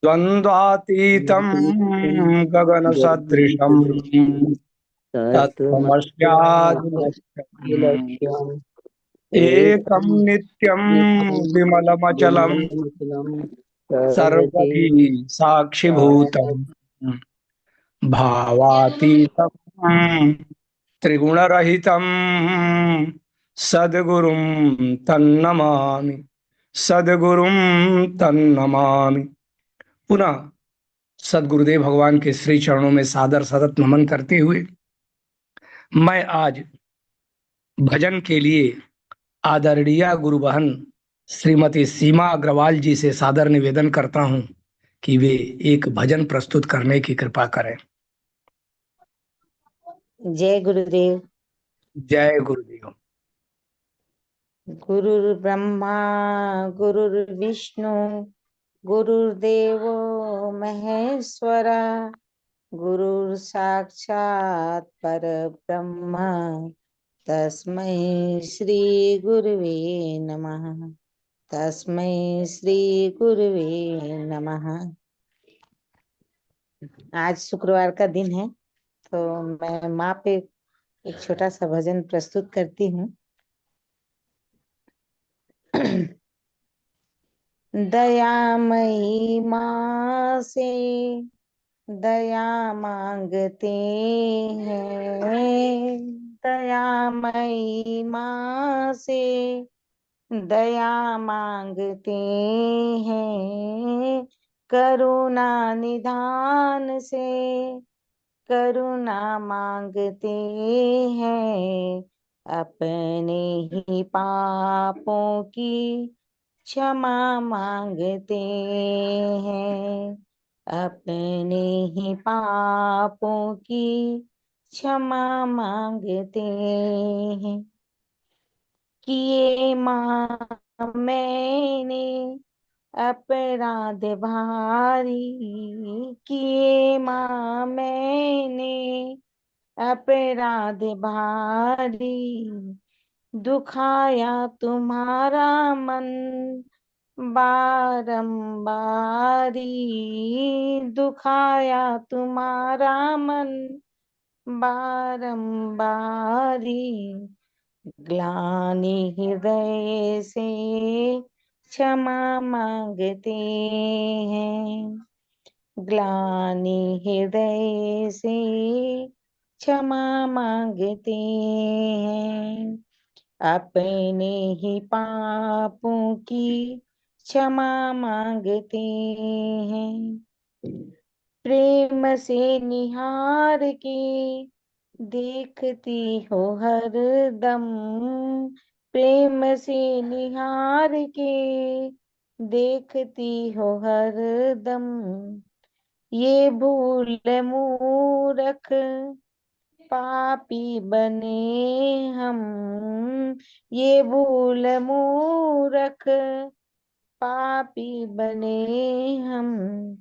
द्वन्द्वातीतं गगनसदृशं तत्त्वमस्यादिलक्ष्यम् एकं नित्यं विमलमचलं सर्वधी साक्षिभूतम् भावातीतं त्रिगुणरहितं सद्गुरुं तन्नमामि सद्गुरुं तन्नमामि। पुनः सद्गुरुदेव भगवान के श्री चरणों में सादर सतत नमन करते हुए मैं आज भजन के लिए आदरणीय गुरु बहन श्रीमती सीमा अग्रवाल जी से सादर निवेदन करता हूं कि वे एक भजन प्रस्तुत करने की कृपा करें। जय गुरुदेव। जय गुरुदेव। गुरुर्ब्रह्मा गुरुर्विष्णु गुरुर्देवो महेश्वरा गुरुर्साक्षात् परब्रह्म तस्मै श्री गुरुवे नमः। तस्मै श्री गुरुवे नमः। आज शुक्रवार का दिन है तो मैं माँ पे एक छोटा सा भजन प्रस्तुत करती हूँ। दयामयी माँ से दया मांगते हैं, दयामयी माँ से दया मांगते हैं, करुणा निधान से करुणा मांगते हैं, अपने ही पापों की क्षमा मांगते हैं, अपने ही पापों की क्षमा मांगते हैं। किए माँ मैंने अपराध भारी, किए माँ मैंने अपराध भारी, दुखाया तुम्हारा मन बारंबारी, दुखाया तुम्हारा मन बारंबारी, ग्लानि हृदय से क्षमा मांगते हैं, ग्लानि हृदय से क्षमा मांगते हैं, अपने ही पापों की क्षमा मांगते हैं। प्रेम से निहार के देखती हो हर दम, प्रेम से निहार के देखती हो हर दम, ये भूल मूरख पापी बने हम, ये भूल मूरख पापी बने हम,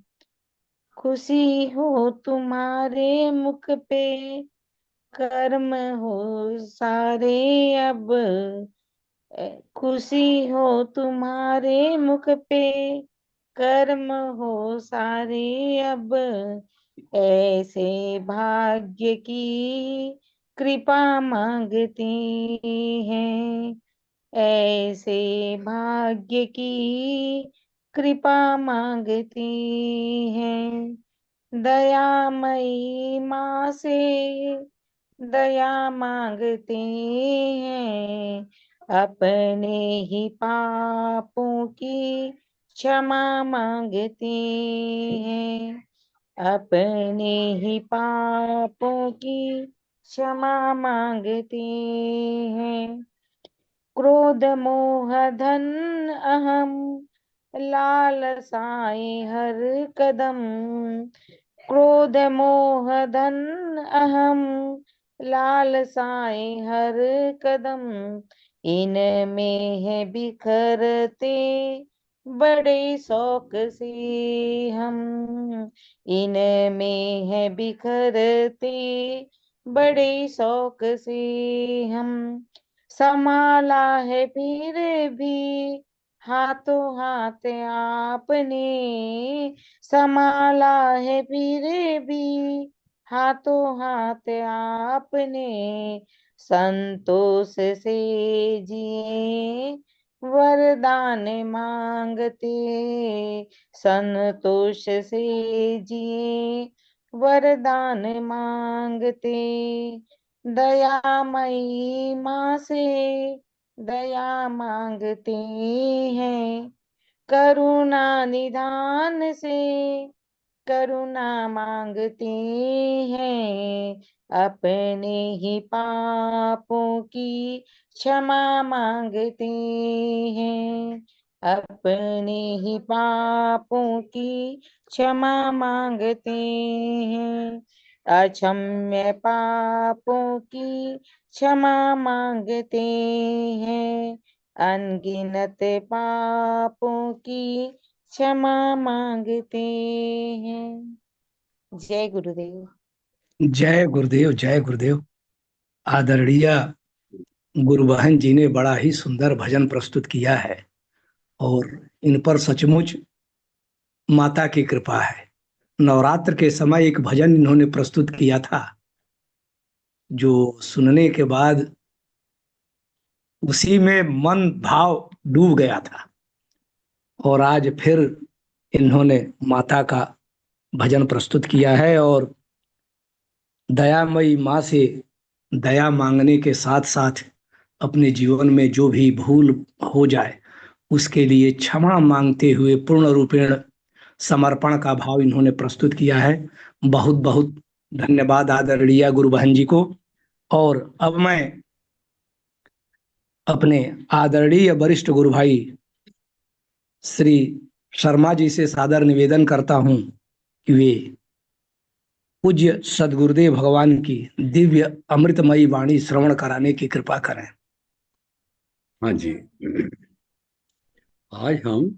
खुशी हो तुम्हारे मुख पे कर्म हो सारे अब, खुशी हो तुम्हारे मुख पे कर्म हो सारे अब, ऐसे भाग्य की कृपा मांगते हैं, ऐसे भाग्य की कृपा मांगते हैं। दयामयी माँ से दया मांगते हैं, अपने ही पापों की क्षमा मांगते हैं, अपने ही पापों की क्षमा मांगते हैं। क्रोध मोह धन अहम लालसाएं हर कदम, क्रोध मोह धन अहम लालसाएं हर कदम, इनमें है बिखरते बड़े शौक से हम, इनमें है बिखरते बड़े शौक से हम, संभाला है फिर भी हाथों हाथ आपने संभाला है फिर भी, हाथों हाथ आपने संतोष से जिए, वरदान मांगते संतोष से जिए, वरदान मांगते, दयामयी माँ से दया मांगते हैं, करुणा निधान से करुणा मांगते हैं, अपने ही पापों की क्षमा मांगते हैं, अपने ही पापों की क्षमा मांगते हैं, अक्षम्य पापों की क्षमा मांगते हैं, अनगिनत पापों की क्षमा मांगते हैं। जय गुरुदेव। जय गुरुदेव, जय गुरुदेव। आदरणीय गुरु बहन जी ने बड़ा ही सुंदर भजन प्रस्तुत किया है और इन पर सचमुच माता की कृपा है। नवरात्र के समय एक भजन इन्होंने प्रस्तुत किया था जो सुनने के बाद उसी में मन भाव डूब गया था, और आज फिर इन्होंने माता का भजन प्रस्तुत किया है और दयामयी माँ से दया मांगने के साथ साथ अपने जीवन में जो भी भूल हो जाए उसके लिए क्षमा मांगते हुए पूर्ण रूपेण समर्पण का भाव इन्होंने प्रस्तुत किया है। बहुत बहुत धन्यवाद आदरणीय गुरु बहन जी को। और अब मैं अपने आदरणीय वरिष्ठ गुरु भाई श्री शर्मा जी से सादर निवेदन करता हूं कि वे पूज्य सदगुरुदेव भगवान की दिव्य अमृतमयी वाणी श्रवण कराने की कृपा करें। हाँ जी, आज हम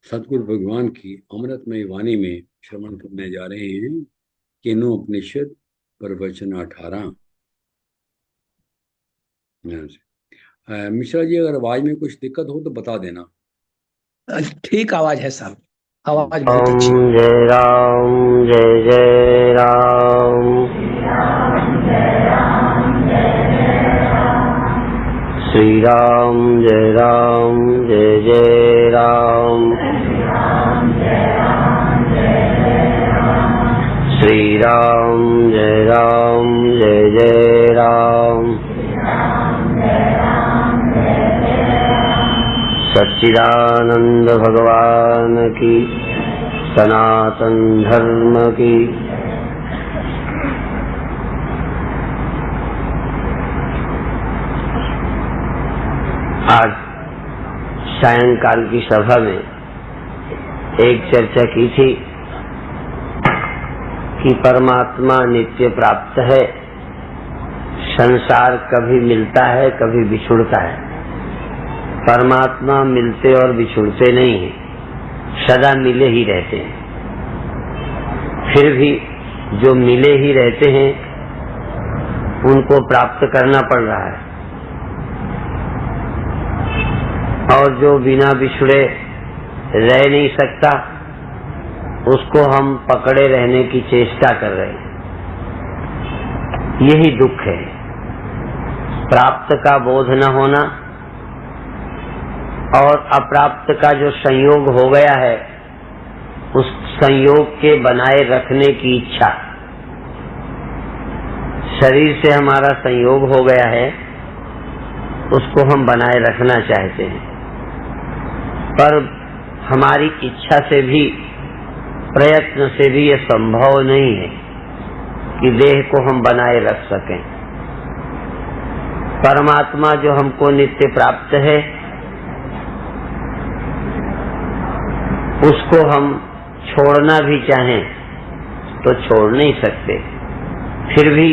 सतगुरु भगवान की अमृतमयी वाणी में श्रवण करने जा रहे हैं केनो उपनिषद प्रवचन 18। मिश्रा जी, अगर आवाज में कुछ दिक्कत हो तो बता देना। ठीक आवाज है साहब, आवाज बहुत अच्छी। जय राम जय जय राम, श्री राम जय राम जय जय राम, श्री राम जय राम जय जय राम, सच्चिदानंद भगवान की, सनातन धर्म की। आज सायंकाल की सभा में एक चर्चा की थी कि परमात्मा नित्य प्राप्त है, संसार कभी मिलता है कभी बिछुड़ता है। परमात्मा मिलते और बिछुड़ते नहीं हैं, सदा मिले ही रहते हैं। फिर भी जो मिले ही रहते हैं उनको प्राप्त करना पड़ रहा है, और जो बिना बिछुड़े रह नहीं सकता उसको हम पकड़े रहने की चेष्टा कर रहे हैं। यही दुख है, प्राप्त का बोध न होना और अप्राप्त का जो संयोग हो गया है उस संयोग के बनाए रखने की इच्छा। शरीर से हमारा संयोग हो गया है, उसको हम बनाए रखना चाहते हैं, पर हमारी इच्छा से भी प्रयत्न से भी ये संभव नहीं है कि देह को हम बनाए रख सकें। परमात्मा जो हमको नित्य प्राप्त है उसको हम छोड़ना भी चाहें तो छोड़ नहीं सकते। फिर भी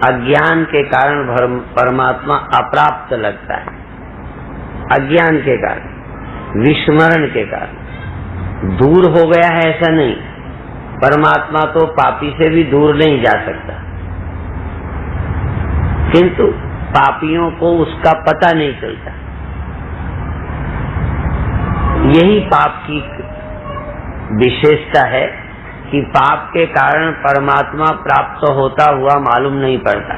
अज्ञान के कारण परमात्मा अप्राप्त लगता है, अज्ञान के कारण, विस्मरण के कारण। दूर हो गया है ऐसा नहीं, परमात्मा तो पापी से भी दूर नहीं जा सकता, किंतु पापियों को उसका पता नहीं चलता। यही पाप की विशेषता है कि पाप के कारण परमात्मा प्राप्त होता हुआ मालूम नहीं पड़ता।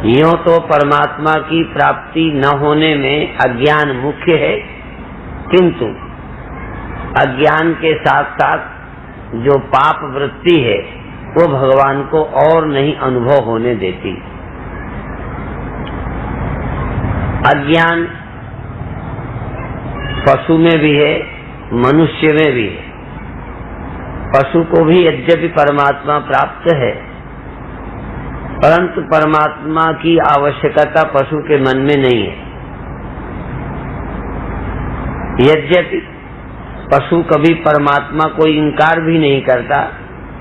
यूं तो परमात्मा की प्राप्ति न होने में अज्ञान मुख्य है, किंतु अज्ञान के साथ साथ जो पाप वृत्ति है वो भगवान को और नहीं अनुभव होने देती। अज्ञान पशु में भी है, मनुष्य में भी है। पशु को भी यद्यपि परमात्मा प्राप्त है, परंतु परमात्मा की आवश्यकता पशु के मन में नहीं है। यद्यपि पशु कभी परमात्मा को इनकार भी नहीं करता,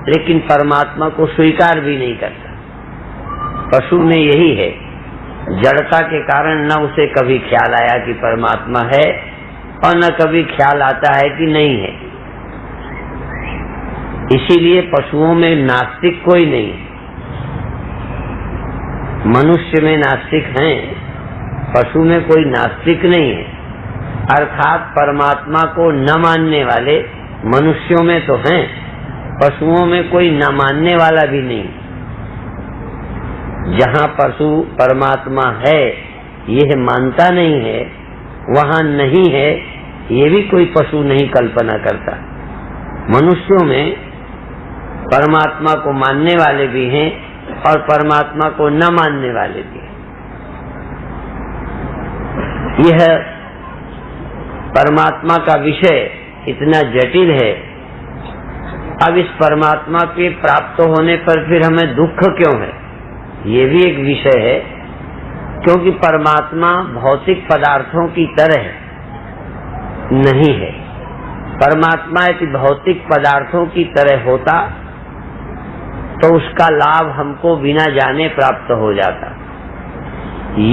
लेकिन परमात्मा को स्वीकार भी नहीं करता। पशु में यही है, जड़ता के कारण न उसे कभी ख्याल आया कि परमात्मा है और न कभी ख्याल आता है कि नहीं है। इसीलिए पशुओं में नास्तिक कोई नहीं है। मनुष्य में नास्तिक हैं, पशु में कोई नास्तिक नहीं है। अर्थात परमात्मा को न मानने वाले मनुष्यों में तो हैं, पशुओं में कोई न मानने वाला भी नहीं। जहाँ पशु परमात्मा है यह मानता नहीं है, वहाँ नहीं है ये भी कोई पशु नहीं कल्पना करता। मनुष्यों में परमात्मा को मानने वाले भी हैं और परमात्मा को न मानने वाले भी हैं। यह परमात्मा का विषय इतना जटिल है। अब इस परमात्मा के प्राप्त होने पर फिर हमें दुख क्यों है, ये भी एक विषय है। क्योंकि परमात्मा भौतिक पदार्थों की तरह नहीं है। परमात्मा यदि भौतिक पदार्थों की तरह होता तो उसका लाभ हमको बिना जाने प्राप्त हो जाता।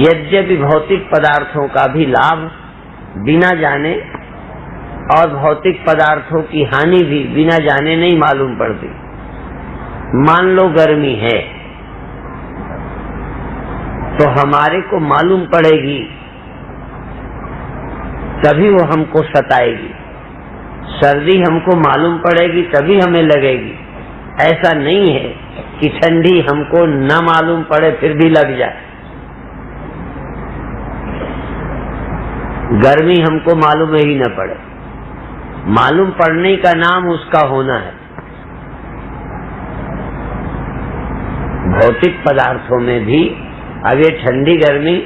यद्यपि भौतिक पदार्थों का भी लाभ बिना जाने और भौतिक पदार्थों की हानि भी बिना जाने नहीं मालूम पड़ती। मान लो गर्मी है तो हमारे को मालूम पड़ेगी, तभी वो हमको सताएगी। सर्दी हमको मालूम पड़ेगी तभी हमें लगेगी। ऐसा नहीं है कि ठंडी हमको न मालूम पड़े फिर भी लग जाए। गर्मी हमको मालूम ही न पड़े, मालूम पड़ने का नाम उसका होना है। भौतिक पदार्थों में भी अब ये ठंडी गर्मी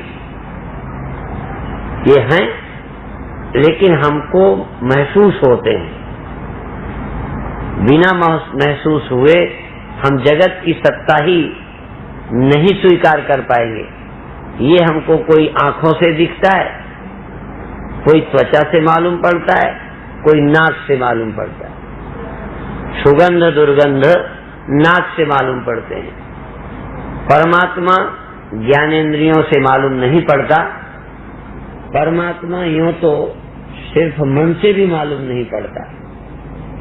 ये हैं, लेकिन हमको महसूस होते हैं। बिना महसूस हुए हम जगत की सत्ता ही नहीं स्वीकार कर पाएंगे। ये हमको कोई आंखों से दिखता है, कोई त्वचा से मालूम पड़ता है, कोई नाक से मालूम पड़ता है। सुगंध दुर्गंध नाक से मालूम पड़ते हैं। परमात्मा ज्ञानेंद्रियों से मालूम नहीं पड़ता। परमात्मा यूं तो सिर्फ मन से भी मालूम नहीं पड़ता।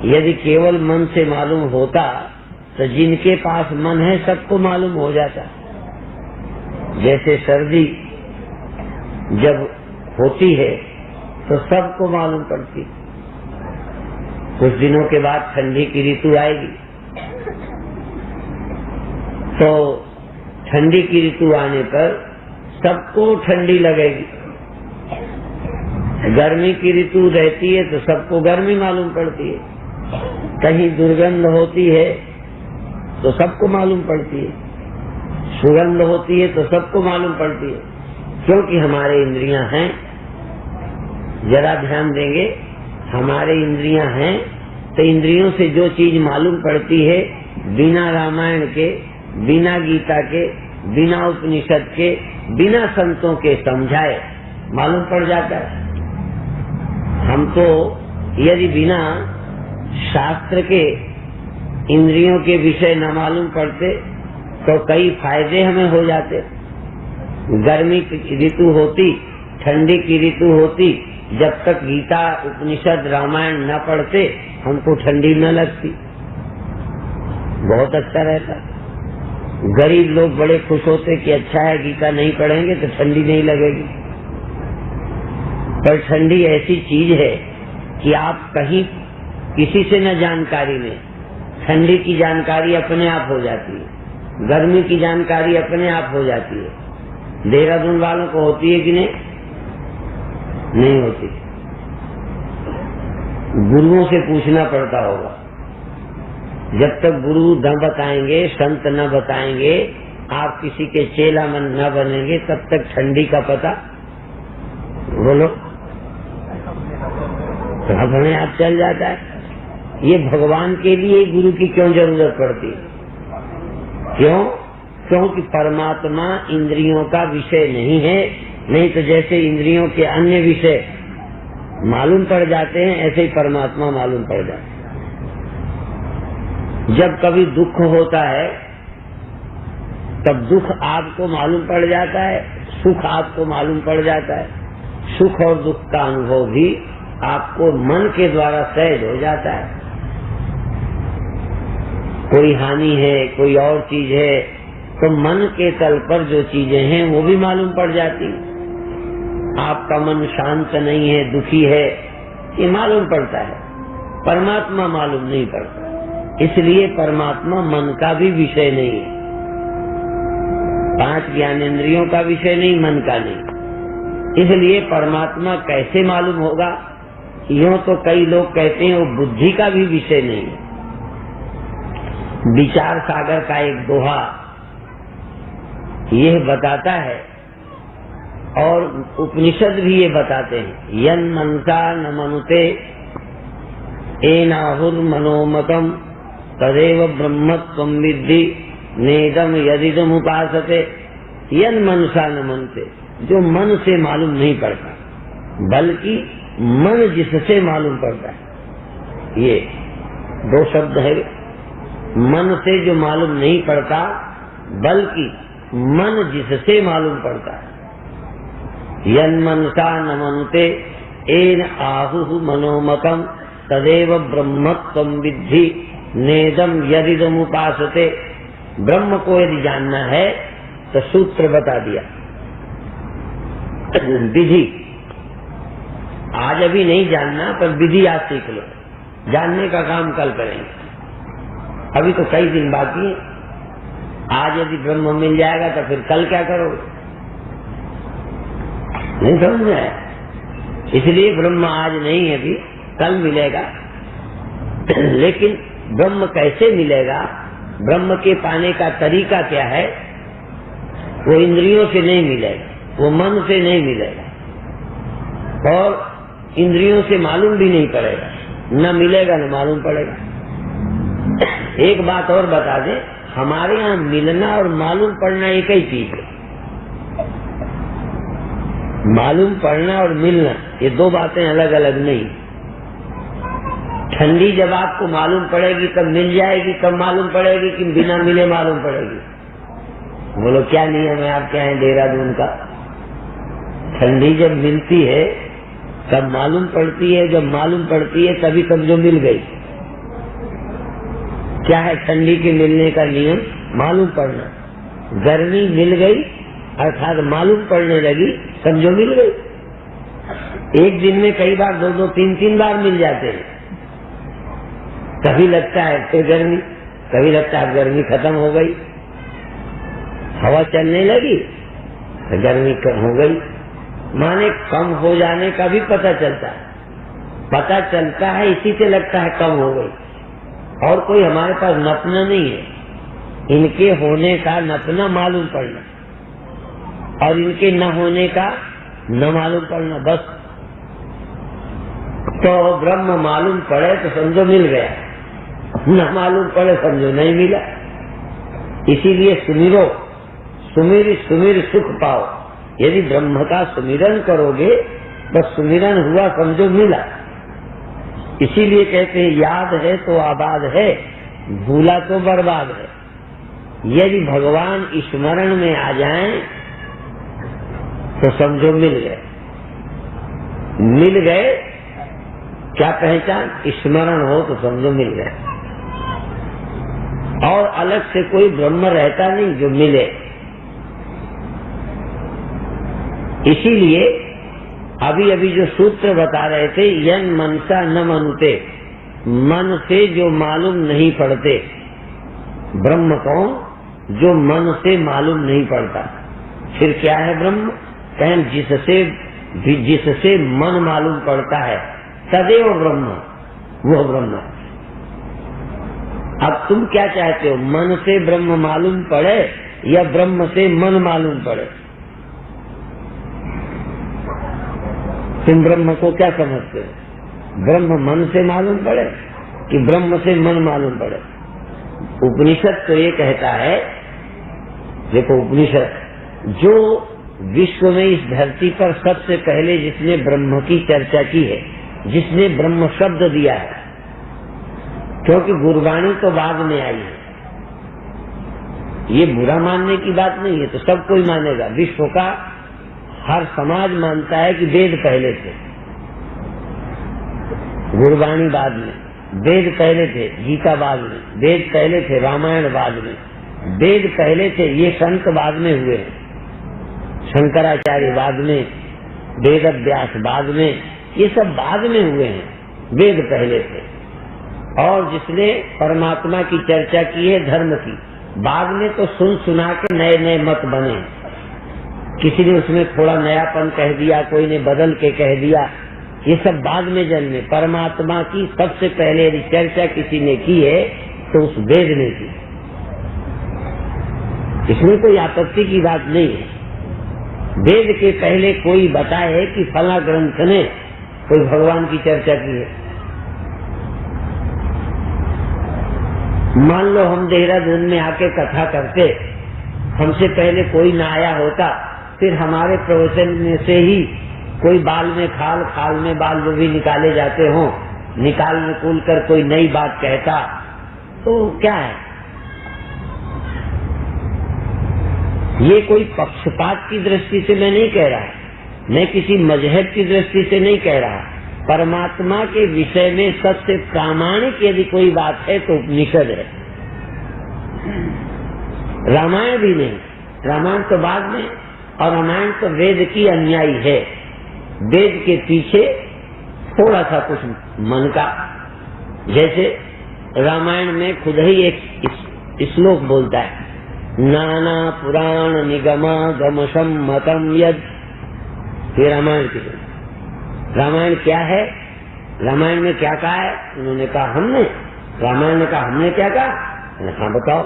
यदि केवल मन से मालूम होता तो जिनके पास मन है सबको मालूम हो जाता। जैसे सर्दी जब होती है तो सबको मालूम पड़ती। कुछ दिनों के बाद ठंडी की ऋतु आएगी तो ठंडी की ऋतु आने पर सबको ठंडी लगेगी। गर्मी की ऋतु रहती है तो सबको गर्मी मालूम पड़ती है। कहीं दुर्गंध होती है तो सबको मालूम पड़ती है, सुगंध होती है तो सबको मालूम पड़ती है। क्योंकि हमारे इंद्रियां हैं। जरा ध्यान देंगे, हमारे इंद्रियां हैं तो इंद्रियों से जो चीज मालूम पड़ती है बिना रामायण के, बिना गीता के, बिना उपनिषद के, बिना संतों के समझाए मालूम पड़ जाता है। हम तो यदि बिना शास्त्र के इंद्रियों के विषय न मालूम पड़ते तो कई फायदे हमें हो जाते। गर्मी की ऋतु होती, ठंडी की ऋतु होती, जब तक गीता उपनिषद रामायण न पढ़ते हमको ठंडी न लगती, बहुत अच्छा रहता। गरीब लोग बड़े खुश होते कि अच्छा है गीता नहीं पढ़ेंगे तो ठंडी नहीं लगेगी। पर ठंडी ऐसी चीज है कि आप कहीं किसी से न जानकारी में, ठंडी की जानकारी अपने आप हो जाती है, गर्मी की जानकारी अपने आप हो जाती है। देहरादून वालों को होती है कि नहीं होती? गुरुओं से पूछना पड़ता होगा। जब तक गुरु न बताएंगे, संत न बताएंगे, आप किसी के चेला मन न बनेंगे, तब तक ठंडी का पता बोलो तो अपने आप चल जाता है। ये भगवान के लिए गुरु की क्यों जरूरत पड़ती है? क्यों? क्योंकि परमात्मा इंद्रियों का विषय नहीं है। नहीं तो जैसे इंद्रियों के अन्य विषय मालूम पड़ जाते हैं, ऐसे ही परमात्मा मालूम पड़ जाते हैं। जब कभी दुख होता है तब दुख आपको मालूम पड़ जाता है, सुख आपको मालूम पड़ जाता है। सुख और दुख का अनुभव भी आपको मन के द्वारा सहज हो जाता है। कोई हानि है, कोई और चीज है, तो मन के तल पर जो चीजें हैं वो भी मालूम पड़ जाती। आपका मन शांत नहीं है, दुखी है, ये मालूम पड़ता है। परमात्मा मालूम नहीं पड़ता, इसलिए परमात्मा मन का भी विषय नहीं है। 5 ज्ञानेंद्रियों का विषय नहीं, मन का नहीं। इसलिए परमात्मा कैसे मालूम होगा? यूं तो कई लोग कहते हैं वो बुद्धि का भी विषय नहीं है। विचार सागर का एक दोहा यह बताता है, और उपनिषद भी ये बताते हैं, यन मनसा न मनुते एनाहुर मनोमतम तदेव ब्रह्मत्वं विद्धि नेदम यदिदम उपासते। यन मनसा न मनते, जो मन से मालूम नहीं पड़ता, बल्कि मन जिससे मालूम पड़ता है। ये 2 शब्द है। मन से जो मालूम नहीं पड़ता, बल्कि मन जिससे मालूम पड़ता है। यन मनसा न मनते एन आहु मनोमतम तदेव ब्रह्मत्वं विद्धि नेदम यदिदम उपासते। ब्रह्म को यदि जानना है तो सूत्र बता दिया, विधि। आज अभी नहीं जानना, पर विधि आज सीख लो। जानने का काम कल करेंगे, अभी तो कई दिन बाकी है। आज यदि ब्रह्म मिल जाएगा तो फिर कल क्या करोगे? नहीं समझ में आया? इसलिए ब्रह्म आज नहीं है, अभी कल मिलेगा। लेकिन ब्रह्म कैसे मिलेगा, ब्रह्म के पाने का तरीका क्या है? वो इंद्रियों से नहीं मिलेगा, वो मन से नहीं मिलेगा, और इंद्रियों से मालूम भी नहीं पड़ेगा। न मिलेगा न मालूम पड़ेगा। एक बात और बता दें, हमारे यहाँ मिलना और मालूम पड़ना एक ही चीज है। मालूम पड़ना और मिलना ये 2 बातें अलग अलग नहीं। ठंडी जब आपको मालूम पड़ेगी तब मिल जाएगी, तब मालूम पड़ेगी कि बिना मिले मालूम पड़ेगी? बोलो क्या नियम है आपके यहाँ देहरादून का? ठंडी जब मिलती है तब मालूम पड़ती है, जब मालूम पड़ती है तभी समझो मिल गई। क्या है ठंडी के मिलने का नियम? मालूम पड़ना। गर्मी मिल गई अर्थात मालूम पड़ने लगी, समझो मिल गई। एक दिन में कई बार 2-2, 3-3 बार मिल जाते हैं। कभी लगता है फिर गर्मी, कभी लगता है गर्मी खत्म हो गई, हवा चलने लगी तो गर्मी कम हो गई। माने कम हो जाने का भी पता चलता है। पता चलता है, इसी से लगता है कम हो गई। और कोई हमारे पास नपना नहीं है। इनके होने का नपना मालूम पड़ना, और इनके न होने का न मालूम पड़ना, बस। तो ब्रह्म मालूम पड़े तो समझो मिल गया, न मालूम पड़े समझो नहीं मिला। इसीलिए सुमिरो, सुमिर सुमिर सुख पाओ। यदि ब्रह्म का सुमिरन करोगे बस सुमिरन हुआ समझो मिला। इसीलिए कहते हैं याद है तो आबाद है, भूला तो बर्बाद है। यदि भगवान स्मरण में आ जाएं तो समझो मिल गए। मिल गए क्या पहचान? स्मरण हो तो समझो मिल गए। और अलग से कोई ब्रह्म रहता नहीं जो मिले। इसीलिए अभी अभी जो सूत्र बता रहे थे, यन मनसा न मनुते, मन से जो मालूम नहीं पड़ते। ब्रह्म कौन? जो मन से मालूम नहीं पड़ता। फिर क्या है ब्रह्म? कहें जिससे मन मालूम पड़ता है, तदेव ब्रह्म, वो ब्रह्म। अब तुम क्या चाहते हो, मन से ब्रह्म मालूम पड़े या ब्रह्म से मन मालूम पड़े? तुम ब्रह्म को क्या समझते हो? ब्रह्म मन से मालूम पड़े कि ब्रह्म से मन मालूम पड़े? उपनिषद तो ये कहता है, देखो उपनिषद, जो विश्व में इस धरती पर सबसे पहले जिसने ब्रह्म की चर्चा की है, जिसने ब्रह्म शब्द दिया है, क्योंकि गुरबाणी तो बाद में आई है, ये बुरा मानने की बात नहीं है, तो सब कोई मानेगा। विश्व का हर समाज मानता है कि वेद पहले थे, गुरबाणी बाद में, वेद पहले थे, गीता बाद में, वेद पहले थे, रामायण बाद में, वेद पहले थे, ये संत बाद में हुए हैं, शंकराचार्य बाद में, वेद व्यास बाद में, ये सब बाद में हुए हैं, वेद पहले थे। और जिसने परमात्मा की चर्चा की है धर्म की, बाद में तो सुन सुना के नए नए मत बने, किसी ने उसमें थोड़ा नयापन कह दिया, कोई ने बदल के कह दिया, ये सब बाद में जन्मे। परमात्मा की सबसे पहले यदि चर्चा किसी ने की है तो उस वेद ने की, इसमें कोई आपत्ति की बात नहीं है। वेद के पहले कोई बताए कि फला ग्रंथ ने कोई भगवान की चर्चा की है। मान लो हम देहरादून में आके कथा करते, हमसे पहले कोई ना आया होता, फिर हमारे प्रवचन में से ही कोई बाल में खाल, खाल में बाल वो भी निकाले जाते हों, निकाल निकूल कर कोई नई बात कहता, तो क्या है? ये कोई पक्षपात की दृष्टि से मैं नहीं कह रहा, मैं किसी मजहब की दृष्टि से नहीं कह रहा। परमात्मा के विषय में सबसे प्रामाणिक यदि कोई बात है तो उपनिषद है, रामायण भी नहीं। रामायण तो बाद में, और रामायण तो वेद की अनुयायी है। वेद के पीछे थोड़ा सा कुछ मन का, जैसे रामायण में खुद ही एक श्लोक बोलता है, नाना पुराण निगमा गम सम्मतम यद। ये रामायण की, रामायण क्या है? रामायण में क्या कहा है? उन्होंने कहा हमने, रामायण ने कहा हमने क्या कहा? हाँ बताओ।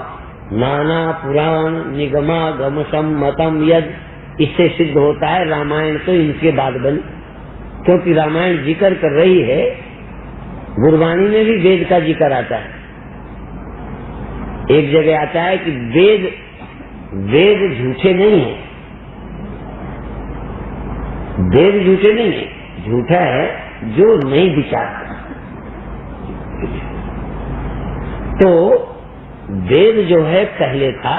नाना पुराण निगमा गम सम्मतम यद, इससे सिद्ध होता है रामायण तो इनके बाद बनी, क्योंकि रामायण जिक्र कर रही है, गुरबाणी में भी वेद का जिक्र आता है। एक जगह आता है कि वेद झूठे नहीं है, वेद झूठे नहीं है, झूठा है जो नहीं विचारता। तो वेद जो है पहले था।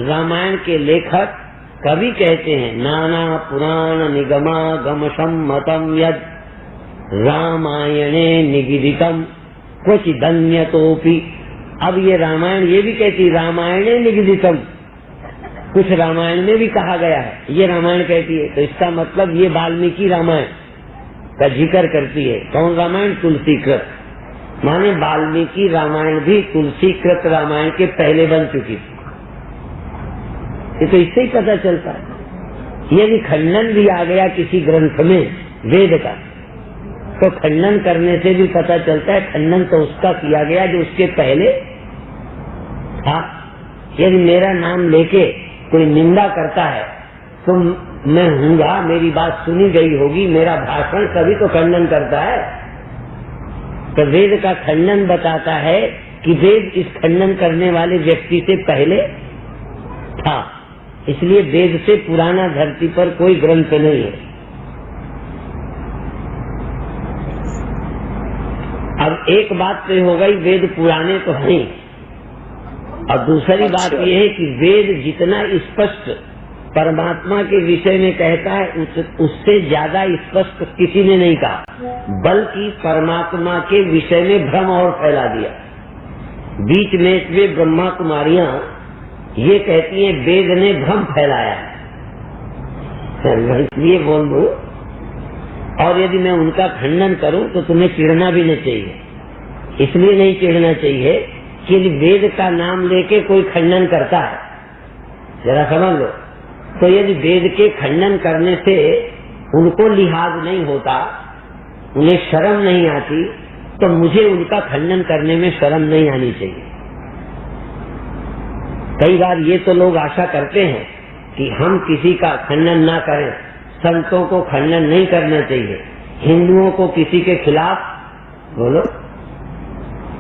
रामायण के लेखक कवि कहते हैं, नाना पुराण निगमा गम सम्मतम यद रामायणे निगदितम क्वचिदन्यतोपि। अब ये रामायण ये भी कहती रामायणे निगदितम, कुछ रामायण में भी कहा गया है, ये रामायण कहती है। तो इसका मतलब ये वाल्मीकि रामायण का जिक्र करती है। कौन रामायण? तुलसीकृत, माने वाल्मीकि रामायण भी तुलसीकृत रामायण के पहले बन चुकी थी। ये तो इससे ही पता चलता है। यदि खंडन भी आ गया किसी ग्रंथ में वेद का, तो खंडन करने से भी पता चलता है खंडन तो उसका किया गया जो उसके पहले था। यदि मेरा नाम लेके कोई निंदा करता है तो मैं हूँगा, मेरी बात सुनी गई होगी, मेरा भाषण कभी तो खंडन करता है। तो वेद का खंडन बताता है कि वेद इस खंडन करने वाले व्यक्ति से पहले था, इसलिए वेद से पुराना धरती पर कोई ग्रंथ नहीं है। अब एक बात तो हो गई, वेद पुराने तो हैं, और दूसरी बात यह है कि वेद जितना स्पष्ट परमात्मा के विषय में कहता है उससे ज्यादा स्पष्ट किसी ने नहीं कहा, बल्कि परमात्मा के विषय में भ्रम और फैला दिया। बीच में वे ब्रह्मा कुमारियां ये कहती हैं वेद ने भ्रम फैलाया, इसलिए बोल दो और यदि मैं उनका खंडन करूं तो तुम्हें चिढ़ना भी नहीं चाहिए। इसलिए नहीं चिढ़ना चाहिए कि वेद का नाम लेके कोई खंडन करता है, जरा समझ लो। तो यदि वेद के खंडन करने से उनको लिहाज नहीं होता, उन्हें शर्म नहीं आती, तो मुझे उनका खंडन करने में शर्म नहीं आनी चाहिए। कई बार ये तो लोग आशा करते हैं कि हम किसी का खंडन ना करें, संतों को खंडन नहीं करना चाहिए, हिंदुओं को किसी के खिलाफ बोलो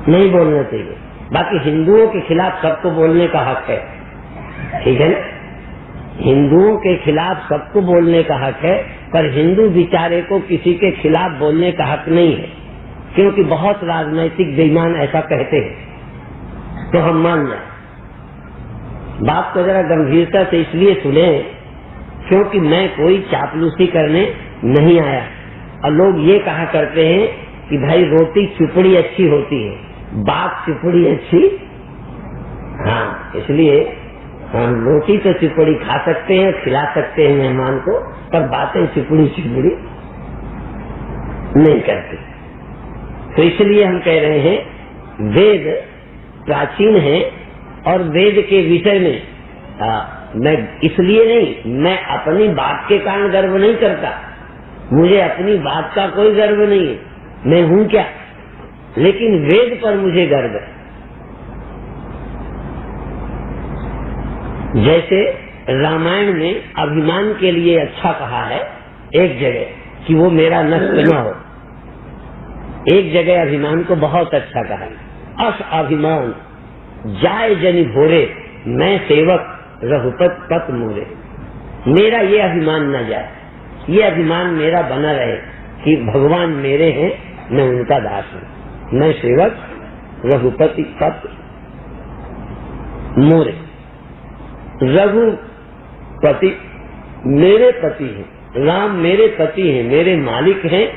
नहीं बोलना चाहिए। बाकी हिंदुओं के खिलाफ सबको बोलने का हक है, ठीक है ना? हिंदुओं के खिलाफ सबको बोलने का हक है, पर हिंदू बेचारे को किसी के खिलाफ बोलने का हक नहीं है, क्योंकि बहुत राजनैतिक बेईमान ऐसा कहते हैं। तो हम मान जाए, बात को जरा गंभीरता से इसलिए सुने क्योंकि मैं कोई चापलूसी करने नहीं आया। और लोग ये कहा करते हैं कि भाई रोटी चुपड़ी अच्छी होती है, बात चुपड़ी अच्छी। हाँ, इसलिए हम रोटी तो चुपड़ी खा सकते हैं, खिला सकते हैं मेहमान को, पर बातें चुपड़ी चुपड़ी नहीं करते। तो इसलिए हम कह रहे हैं वेद प्राचीन है, और वेद के विषय में मैं इसलिए नहीं, मैं अपनी बात के कारण गर्व नहीं करता, मुझे अपनी बात का कोई गर्व नहीं है, मैं हूं क्या, लेकिन वेद पर मुझे गर्व है। जैसे रामायण में अभिमान के लिए अच्छा कहा है एक जगह कि वो मेरा नष्ट न हो, एक जगह अभिमान को बहुत अच्छा कहा, अस अभिमान जाय जनि भोरे, मैं सेवक रघुपत पत मोरे। मेरा ये अभिमान न जाए, ये अभिमान मेरा बना रहे कि भगवान मेरे हैं, मैं उनका दास हूँ, मैं सेवक रघुपति पत मोरे। रघुपति मेरे पति हैं, राम मेरे पति हैं, मेरे मालिक हैं,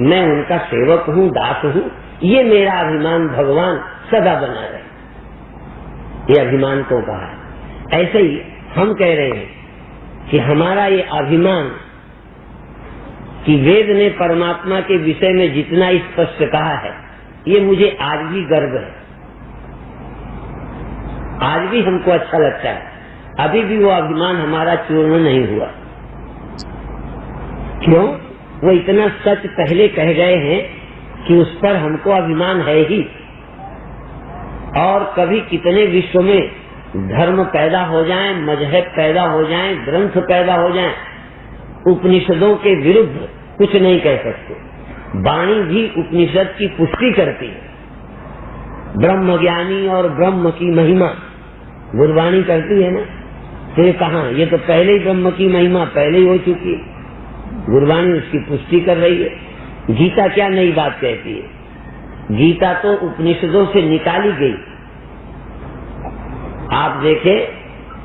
मैं उनका सेवक हूँ, दास हूँ, ये मेरा अभिमान भगवान सदा बना रहे, ये अभिमान को कहा है। ऐसे ही हम कह रहे हैं कि हमारा ये अभिमान कि वेद ने परमात्मा के विषय में जितना स्पष्ट कहा है, ये मुझे आज भी गर्व है, आज भी हमको अच्छा लगता है, अभी भी वो अभिमान हमारा चूर्ण नहीं हुआ। क्यों? वो इतना सच पहले कह गए हैं कि उस पर हमको अभिमान है ही। और कभी कितने विश्व में धर्म पैदा हो जाएं, मजहब पैदा हो जाएं, ग्रंथ पैदा हो जाएं, उपनिषदों के विरुद्ध कुछ नहीं कह सकते। वाणी भी उपनिषद की पुष्टि करती है। ब्रह्म ज्ञानी और ब्रह्म की महिमा गुरबाणी करती है ना, तो ये कहाँ, ये तो पहले ही ब्रह्म की महिमा पहले ही हो चुकी है, गुरबाणी उसकी पुष्टि कर रही है। गीता क्या नई बात कहती है? गीता तो उपनिषदों से निकाली गई। आप देखें,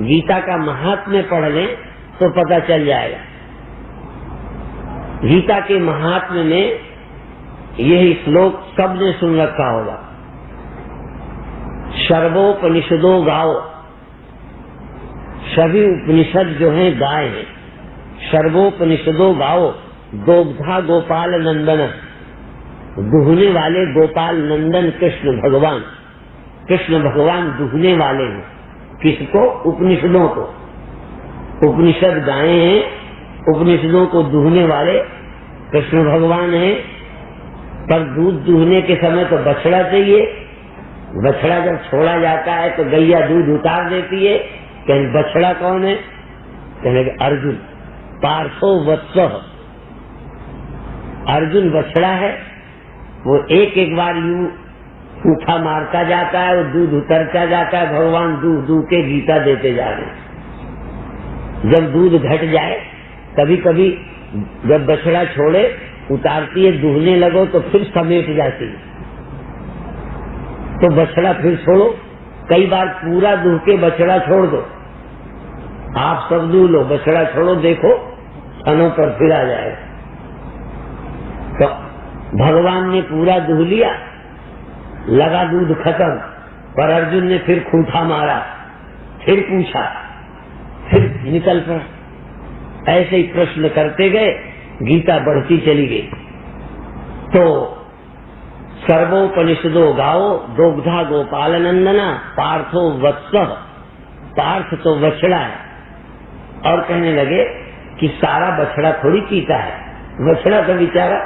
गीता का महात्म्य पढ़ लें तो पता चल जाएगा। गीता के महात्म्य में यही श्लोक सबने सुन रखा होगा, सर्वोपनिषदों गाओ, सभी उपनिषद जो हैं गाय हैं, सर्वोपनिषदों गाओ, गोब्धा गोपाल नंदन, दुहने वाले गोपाल नंदन कृष्ण भगवान, कृष्ण भगवान दुहने वाले हैं। किसको? उपनिषदों को। उपनिषद गाय हैं, उपनिषदों को दुहने वाले कृष्ण भगवान हैं। पर दूध दुहने के समय तो बछड़ा चाहिए, बछड़ा जब छोड़ा जाता है तो गैया दूध उतार देती है। कहीं बछड़ा कौन है? कहने अर्जुन, पार्थो वत्स, अर्जुन बछड़ा है। वो एक एक बार यूं सूखा मारता जाता है, वो दूध उतरता जाता है, भगवान दूध दूध के गीता देते जा रहे हैं। जब दूध घट जाए, कभी कभी जब बछड़ा छोड़े उतारती है, दूहने लगो तो फिर समेट जाती है, तो बछड़ा फिर छोड़ो। कई बार पूरा दूह के बछड़ा छोड़ दो, आप सब दूह लो, बछड़ा छोड़ो, देखो थनों पर फिर आ जाएगा। तो भगवान ने पूरा दूह लिया, लगा दूध खत्म, पर अर्जुन ने फिर खूंटा मारा, फिर पूछा, फिर निकल पड़ा। ऐसे ही प्रश्न करते गए गीता बढ़ती चली गई। तो सर्वोपनिषदो गाओ दोग्धा गोपाल नंदना पार्थो वत्सः, पार्थ तो बछड़ा है। और कहने लगे कि सारा बछड़ा थोड़ी पीता है, बछड़ा तो बेचारा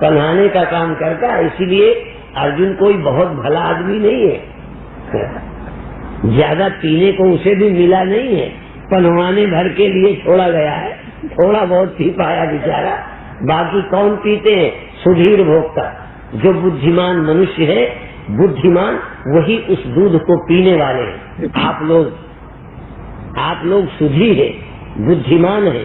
पन्हाने का काम करता है, इसीलिए अर्जुन कोई बहुत भला आदमी नहीं है, ज्यादा पीने को उसे भी मिला नहीं है, पन्हाने भर के लिए छोड़ा गया है, थोड़ा बहुत पी पाया बेचारा, बाकी कौन पीते हैं? सुधीर भोक्ता। जो बुद्धिमान मनुष्य है, बुद्धिमान वही उस दूध को पीने वाले हैं। आप लोग सुधीर है, बुद्धिमान है।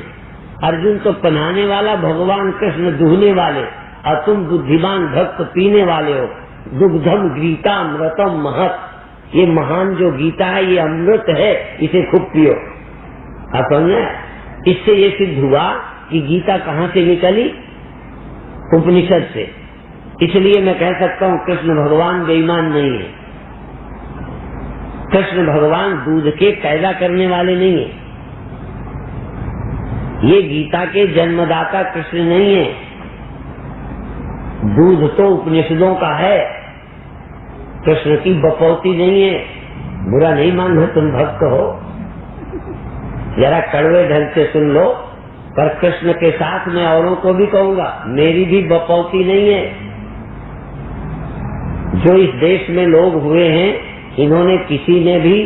अर्जुन तो पहनाने वाला, भगवान कृष्ण दुहने वाले, और तुम बुद्धिमान भक्त पीने वाले हो। दुग्धम गीता अमृतम महत, ये महान जो गीता है ये अमृत है, इसे खूब पियो। आप समझे? इससे ये सिद्ध हुआ कि गीता कहाँ से निकली? उपनिषद से। इसलिए मैं कह सकता हूँ कृष्ण भगवान बेईमान नहीं है। कृष्ण भगवान दूध के पैदा करने वाले नहीं है। ये गीता के जन्मदाता कृष्ण नहीं है। दूध तो उपनिषदों का है, कृष्ण की बपौती नहीं है। बुरा नहीं मानो, तुम भक्त हो, जरा कड़वे ढंग से सुन लो, पर कृष्ण के साथ मैं औरों को भी कहूंगा, मेरी भी बपौती नहीं है। जो इस देश में लोग हुए हैं, इन्होंने किसी ने भी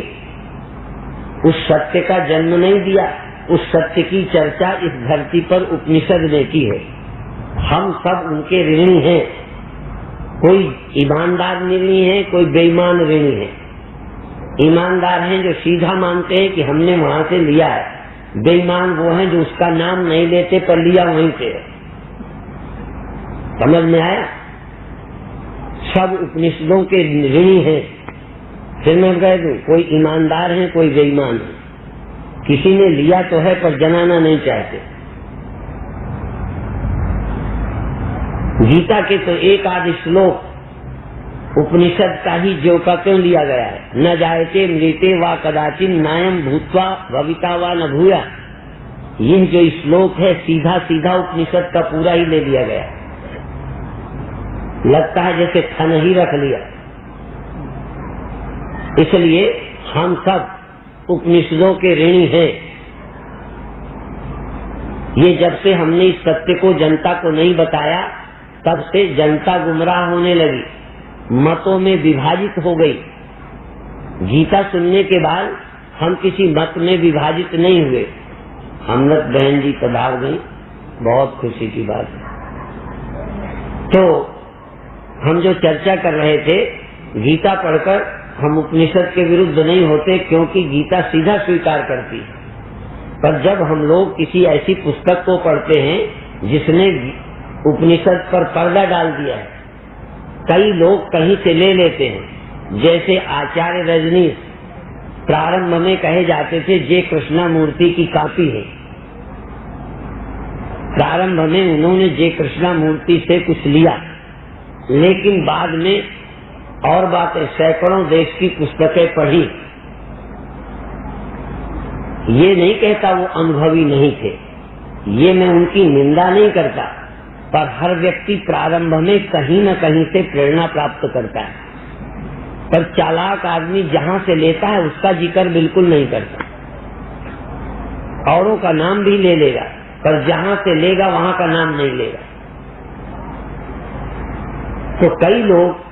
उस सत्य का जन्म नहीं दिया। उस सत्य की चर्चा इस धरती पर उपनिषद ने की है। हम सब उनके ऋणी हैं। कोई ईमानदार ऋणी है, कोई बेईमान ऋणी है। ईमानदार हैं जो सीधा मानते हैं कि हमने वहां से लिया है। बेईमान वो हैं जो उसका नाम नहीं लेते पर लिया वहीं से। समझ में आया? सब उपनिषदों के ऋणी हैं। फिर मैं कह दूं, कोई ईमानदार है, कोई बेईमान है। किसी ने लिया तो है पर जनाना नहीं चाहते। गीता के तो एक आध श्लोक उपनिषद का ही ज्यों का त्यों लिया गया है। न जायते मृते वा कदाचिन नायम भूत्वा भविता वा न भूया। यह जो श्लोक है सीधा सीधा उपनिषद का पूरा ही ले लिया गया। लगता है जैसे थन ही रख लिया। इसलिए हम सब उपनिषदों के ऋणी हैं। ये जब से हमने इस सत्य को जनता को नहीं बताया, तब से जनता गुमराह होने लगी, मतों में विभाजित हो गई। गीता सुनने के बाद हम किसी मत में विभाजित नहीं हुए। अमृत बहन जी पधार गई, बहुत खुशी की बात है। तो हम जो चर्चा कर रहे थे, गीता पढ़कर हम उपनिषद के विरुद्ध नहीं होते, क्योंकि गीता सीधा स्वीकार करती है। पर जब हम लोग किसी ऐसी पुस्तक को पढ़ते हैं जिसने उपनिषद पर पर्दा डाल दिया है, कई लोग कहीं से ले लेते हैं। जैसे आचार्य रजनीश प्रारंभ में कहे जाते थे जय कृष्णामूर्ति की कॉपी है। प्रारंभ में उन्होंने जय कृष्णामूर्ति से कुछ लिया, लेकिन बाद में और बातें, सैकड़ों देश की पुस्तकें पढ़ी। ये नहीं कहता वो अनुभवी नहीं थे, ये मैं उनकी निंदा नहीं करता, पर हर व्यक्ति प्रारंभ में कहीं न कहीं से प्रेरणा प्राप्त करता है। पर चालाक आदमी जहां से लेता है उसका जिक्र बिल्कुल नहीं करता। औरों का नाम भी ले लेगा, पर जहां से लेगा वहां का नाम नहीं लेगा। तो कई लोग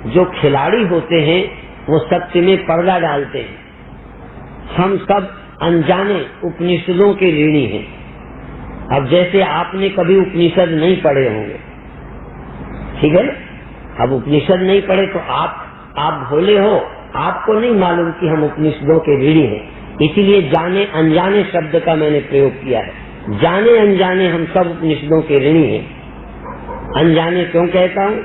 जो खिलाड़ी होते हैं वो सत्य में पर्दा डालते हैं। हम सब अनजाने उपनिषदों के ऋणी हैं। अब जैसे आपने कभी उपनिषद नहीं पढ़े होंगे, ठीक है? अब उपनिषद नहीं पढ़े तो आप भोले हो, आपको नहीं मालूम कि हम उपनिषदों के ऋणी हैं। इसीलिए जाने अनजाने शब्द का मैंने प्रयोग किया है। जाने अनजाने हम सब उपनिषदों के ऋणी हैं। अनजाने क्यों कहता हूँ?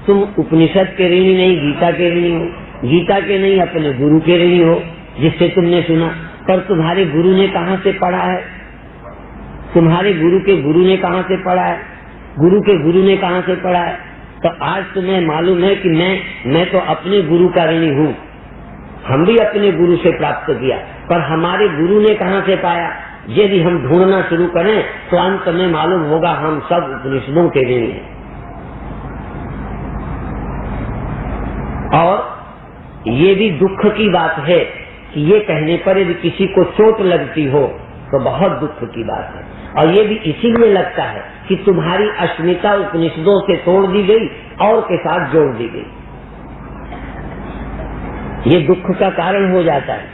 तुम उपनिषद के ऋणी नहीं, गीता के ऋणी हो। गीता के नहीं, अपने गुरु के ऋणी हो जिससे तुमने सुना। पर तुम्हारे गुरु ने कहाँ से पढ़ा है? तुम्हारे गुरु के गुरु ने कहाँ से पढ़ा है? गुरु के गुरु ने कहाँ से पढ़ा है? तो आज तुम्हें मालूम है कि मैं तो अपने गुरु का ऋणी हूँ। हम भी अपने गुरु से प्राप्त किया, पर हमारे गुरु ने कहाँ से पाया? यदि हम ढूंढना शुरू करें तो अंत में मालूम होगा हम सब उपनिषदों के ऋणी हैं। और ये भी दुख की बात है कि ये कहने पर यदि किसी को चोट लगती हो तो बहुत दुख की बात है। और ये भी इसीलिए लगता है कि तुम्हारी अस्मिता उपनिषदों से तोड़ दी गई और के साथ जोड़ दी गई। ये दुख का कारण हो जाता है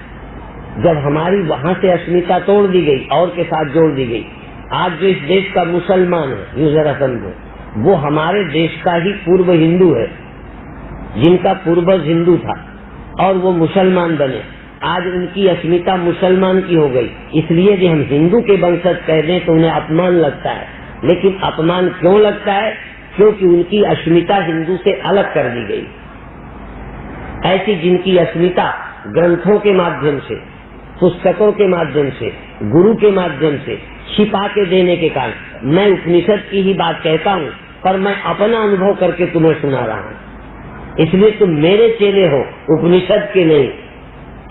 जब हमारी वहां से अस्मिता तोड़ दी गई और के साथ जोड़ दी गई। आज जो इस देश का मुसलमान है, यूं जरा समझो, वो हमारे देश का ही पूर्व हिंदू है, जिनका पूर्वज हिंदू था और वो मुसलमान बने। आज उनकी अस्मिता मुसलमान की हो गई, इसलिए जो हम हिंदू के वंशज कह दें तो उन्हें अपमान लगता है। लेकिन अपमान क्यों लगता है? क्योंकि उनकी अस्मिता हिंदू से अलग कर दी गई। ऐसी जिनकी अस्मिता ग्रंथों के माध्यम से, पुस्तकों के माध्यम से, गुरु के माध्यम से छिपा के देने के कारण, मैं उपनिषद की ही बात कहता हूँ पर मैं अपना अनुभव करके तुम्हें सुना रहा हूँ। इसलिए तुम मेरे चेले हो, उपनिषद के नहीं।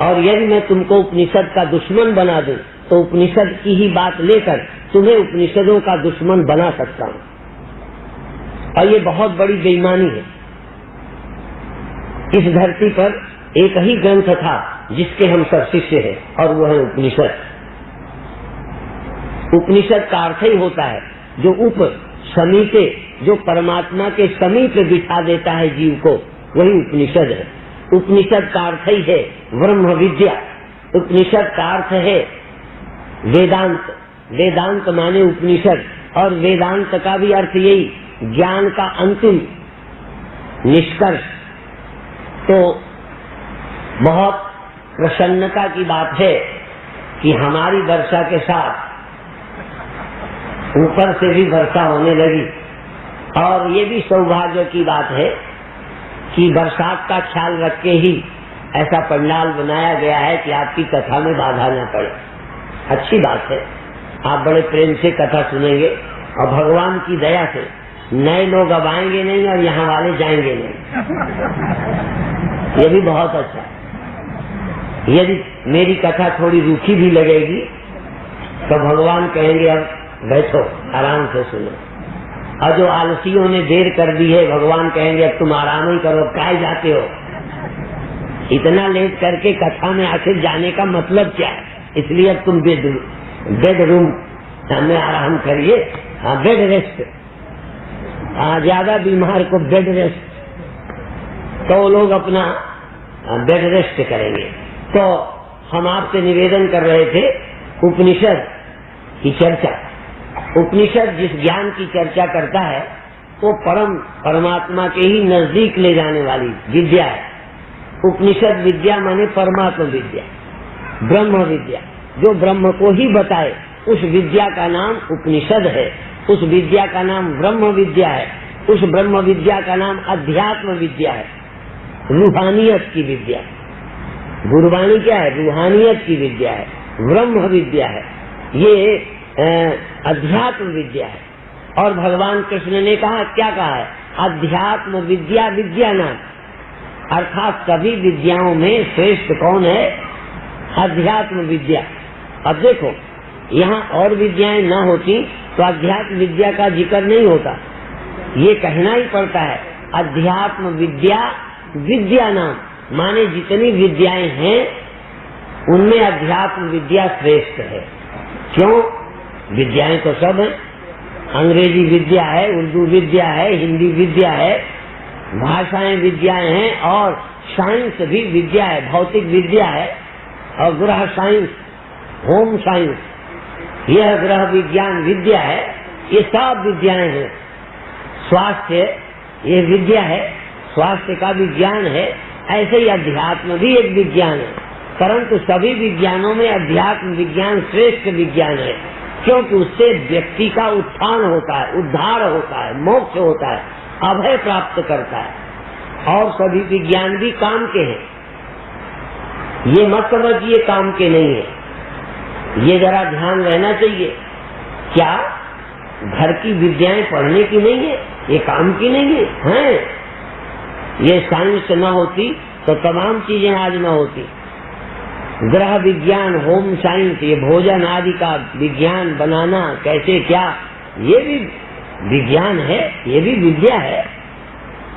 और यदि मैं तुमको उपनिषद का दुश्मन बना दूं तो उपनिषद की ही बात लेकर तुम्हें उपनिषदों का दुश्मन बना सकता हूँ। और ये बहुत बड़ी बेईमानी है। इस धरती पर एक ही ग्रंथ था जिसके हम सब शिष्य हैं और वो है उपनिषद। उपनिषद का अर्थ ही होता है जो उप समीपे, जो परमात्मा के समीप बिठा देता है जीव को, वही उपनिषद है। उपनिषद का अर्थ ही है ब्रह्म विद्या। उपनिषद का अर्थ है वेदांत। वेदांत माने उपनिषद, और वेदांत का भी अर्थ यही, ज्ञान का अंतिम निष्कर्ष। तो बहुत प्रसन्नता की बात है कि हमारी वर्षा के साथ ऊपर से भी वर्षा होने लगी। और ये भी सौभाग्य की बात है कि बरसात का ख्याल रख के ही ऐसा पंडाल बनाया गया है कि आपकी कथा में बाधा न पड़े। अच्छी बात है, आप बड़े प्रेम से कथा सुनेंगे और भगवान की दया से नए लोग अब आएंगे नहीं और यहाँ वाले जाएंगे नहीं। ये भी बहुत अच्छा है। यदि मेरी कथा थोड़ी रूखी भी लगेगी तो भगवान कहेंगे अब बैठो आराम से सुनो। और जो आलसियों ने देर कर दी है, भगवान कहेंगे अब तुम आराम ही करो, काहे जाते हो, इतना लेट करके कथा में आखिर जाने का मतलब क्या है? इसलिए अब तुम बेड रूम में आराम करिए। हाँ, बेड रेस्ट। हाँ, ज्यादा बीमार को बेड रेस्ट, तो लोग अपना बेड रेस्ट करेंगे। तो हम आपसे निवेदन कर रहे थे उपनिषद की चर्चा। उपनिषद जिस ज्ञान की चर्चा करता है वो परमात्मा के ही नजदीक ले जाने वाली विद्या है। उपनिषद विद्या माने परमात्मा विद्या, ब्रह्म विद्या, जो ब्रह्म को ही बताए उस विद्या का नाम उपनिषद है। उस विद्या का नाम ब्रह्म विद्या है। उस ब्रह्म विद्या का नाम अध्यात्म विद्या है, रूहानियत की विद्या। गुरबाणी क्या है? रूहानियत की विद्या है, ब्रह्म विद्या है, ये अध्यात्म विद्या है। और भगवान कृष्ण ने कहा, क्या कहा है? अध्यात्म विद्या विद्या नाम, अर्थात सभी विद्याओं में श्रेष्ठ कौन है? अध्यात्म विद्या। अब देखो, यहाँ और विद्याएं न होती तो अध्यात्म विद्या का जिक्र नहीं होता, ये कहना ही पड़ता है अध्यात्म विद्या विद्या नाम। माने जितनी विद्याएं हैं उनमें अध्यात्म विद्या श्रेष्ठ है। क्यों? विद्याएं तो सब हैं, अंग्रेजी विद्या है, उर्दू विद्या है, हिंदी विद्या है, भाषाएं विद्याएं हैं, और साइंस भी विद्या है, भौतिक विद्या है, और ग्रह साइंस, होम साइंस, यह ग्रह विज्ञान विद्या है। ये सब विद्याएं हैं। स्वास्थ्य ये विद्या है, स्वास्थ्य का विज्ञान है। ऐसे ही अध्यात्म भी एक विज्ञान है, परंतु सभी विज्ञानों में अध्यात्म विज्ञान श्रेष्ठ विज्ञान है, क्योंकि उससे व्यक्ति का उत्थान होता है, उद्धार होता है, मोक्ष होता है, अभय प्राप्त करता है। और सभी विज्ञान भी काम के हैं, ये मत समझिए काम के नहीं है। ये जरा ध्यान रहना चाहिए। क्या घर की विद्याएं पढ़ने की नहीं है? ये काम की नहीं है, हैं? ये साइंस न होती तो तमाम चीजें आज न होती। ग्रह विज्ञान, होम साइंस, ये भोजन आदि का विज्ञान बनाना कैसे क्या, ये भी विज्ञान है, ये भी विद्या है।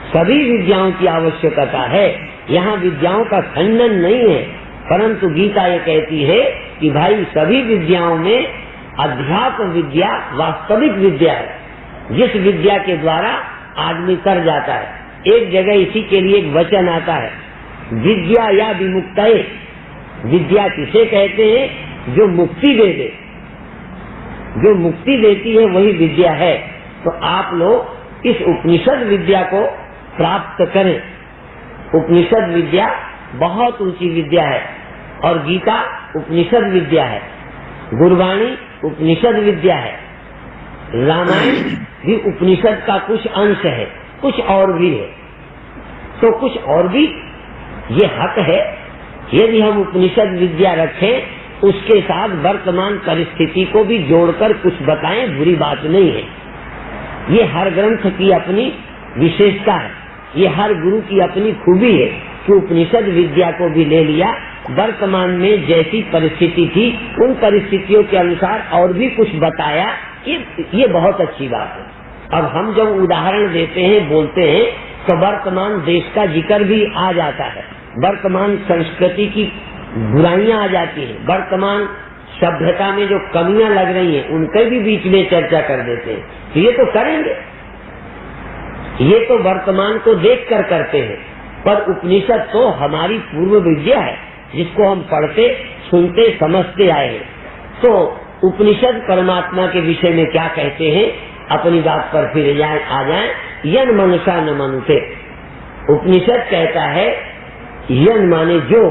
सभी विद्याओं की आवश्यकता है, यहाँ विद्याओं का खंडन नहीं है, परंतु गीता ये कहती है कि भाई सभी विद्याओं में अध्यात्म विद्या वास्तविक विद्या है, जिस विद्या के द्वारा आदमी कर जाता है। एक जगह इसी के लिए एक वचन आता है, विद्या या विमुक्तये। विद्या किसे कहते हैं? जो मुक्ति दे दे, जो मुक्ति देती है वही विद्या है। तो आप लोग इस उपनिषद विद्या को प्राप्त करें। उपनिषद विद्या बहुत ऊंची विद्या है और गीता उपनिषद विद्या है, गुरबाणी उपनिषद विद्या है, रामायण भी उपनिषद का कुछ अंश है, कुछ और भी है। तो कुछ और भी ये हक है, यदि हम उपनिषद विद्या रखें उसके साथ वर्तमान परिस्थिति को भी जोड़कर कुछ बताएं, बुरी बात नहीं है। ये हर ग्रंथ की अपनी विशेषता है, ये हर गुरु की अपनी खूबी है कि उपनिषद विद्या को भी ले लिया, वर्तमान में जैसी परिस्थिति थी उन परिस्थितियों के अनुसार और भी कुछ बताया। ये बहुत अच्छी बात है। अब हम जब उदाहरण देते हैं, बोलते हैं, तो वर्तमान देश का जिक्र भी आ जाता है, वर्तमान संस्कृति की बुराइयां आ जाती हैं, वर्तमान सभ्यता में जो कमियां लग रही हैं उनके भी बीच में चर्चा कर देते हैं। तो ये तो करेंगे, ये तो वर्तमान को देखकर करते हैं, पर उपनिषद तो हमारी पूर्व विद्या है जिसको हम पढ़ते, सुनते, समझते आए हैं। तो उपनिषद परमात्मा के विषय में क्या कहते हैं, अपनी बात पर फिर आ जाए। यन मनुषा न मनुते, उपनिषद कहता है यन माने जो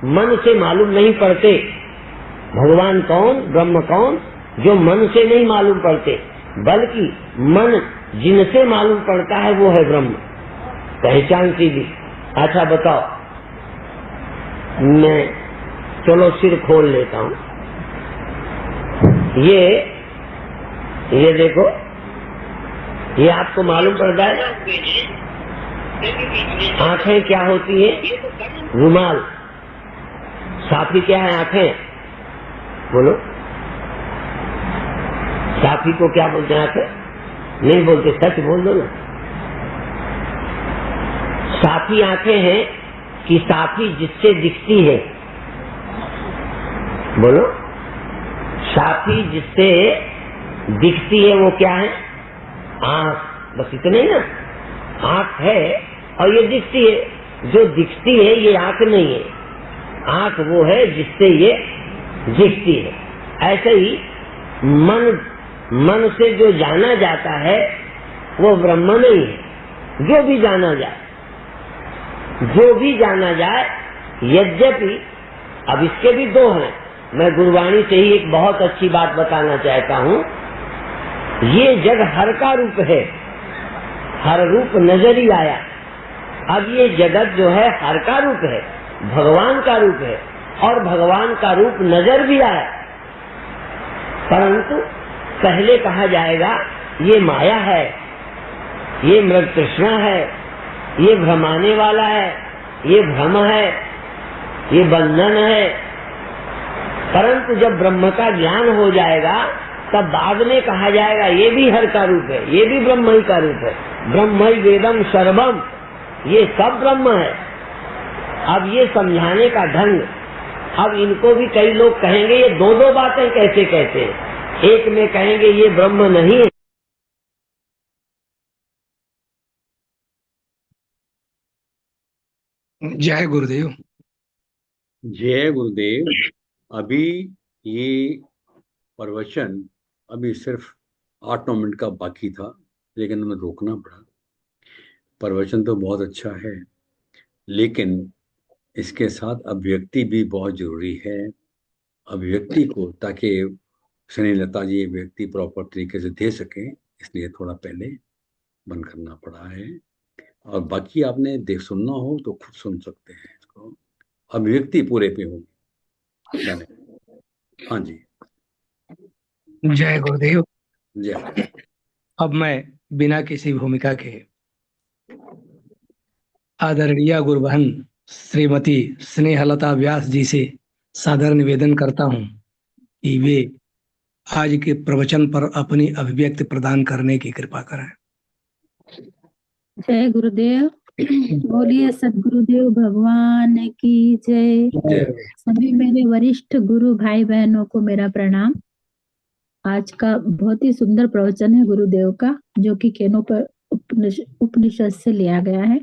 मन से मालूम नहीं पड़ते। भगवान कौन, ब्रह्म कौन, जो मन से नहीं मालूम पड़ते, बल्कि मन जिनसे मालूम पड़ता है वो है ब्रह्म। पहचान सीधी। अच्छा बताओ, मैं चलो सिर खोल लेता हूँ। ये देखो, ये आपको मालूम पड़ता है। आंखें क्या होती है? रुमाल। साफी क्या है? आंखें। बोलो, साफी को क्या बोलते हैं? आंखें नहीं बोलते, सच बोल दो ना। साफी आंखें हैं कि साफी जिससे दिखती है? बोलो, साफी जिससे दिखती है वो क्या है? आंख। बस इतने ही ना, आंख है और ये दिखती है। जो दिखती है ये आंख नहीं है, आंख वो है जिससे ये दिखती है। ऐसे ही मन से जो जाना जाता है वो ब्रह्म नहीं है। जो भी जाना जाए, जो भी जाना जाए, यद्यपि अब इसके भी दो हैं। मैं गुरबाणी से ही एक बहुत अच्छी बात बताना चाहता हूँ। ये जग हर का रूप है, हर रूप नजर ही आया। अब ये जगत जो है हर का रूप है, भगवान का रूप है, और भगवान का रूप नजर भी आया। परंतु पहले कहा जाएगा ये माया है, ये मृग तृष्णा है, ये भ्रमाने वाला है, ये भ्रम है, ये बंधन है। परंतु जब ब्रह्म का ज्ञान हो जाएगा तब बाद में कहा जाएगा ये भी हर का रूप है, ये भी ब्रह्म ही का रूप है। ब्रह्म ही वेदम सर्वम, ये सब ब्रह्म है। अब ये समझाने का ढंग, अब इनको भी कई लोग कहेंगे ये दो दो बातें कैसे कहते हैं। एक में कहेंगे ये ब्रह्म नहीं है। जय गुरुदेव। जय गुरुदेव। अभी ये प्रवचन अभी सिर्फ 8-9 मिनट का बाकी था, लेकिन हमें रोकना पड़ा। प्रवचन तो बहुत अच्छा है, लेकिन इसके साथ अभिव्यक्ति भी बहुत जरूरी है। अभिव्यक्ति को, ताकि स्नेहलता जी व्यक्ति प्रॉपर तरीके से दे सके, इसलिए थोड़ा पहले बंद करना पड़ा है। और बाकी आपने देख सुनना हो तो खुद सुन सकते हैं इसको, अभिव्यक्ति पूरे पे होगी। हाँ जी, जय गुरुदेव। जय। अब मैं बिना किसी भूमिका के आदरणीय गुरुबहन श्रीमती स्नेहलता व्यास जी से सादर निवेदन करता हूँ कि वे आज के प्रवचन पर अपनी अभिव्यक्ति प्रदान करने की कृपा करें। जय गुरुदेव। बोलिए सदगुरुदेव भगवान की जय। सभी मेरे वरिष्ठ गुरु भाई बहनों को मेरा प्रणाम। आज का बहुत ही सुंदर प्रवचन है गुरुदेव का, जो कि केनोपर उपनिषद से लिया गया है।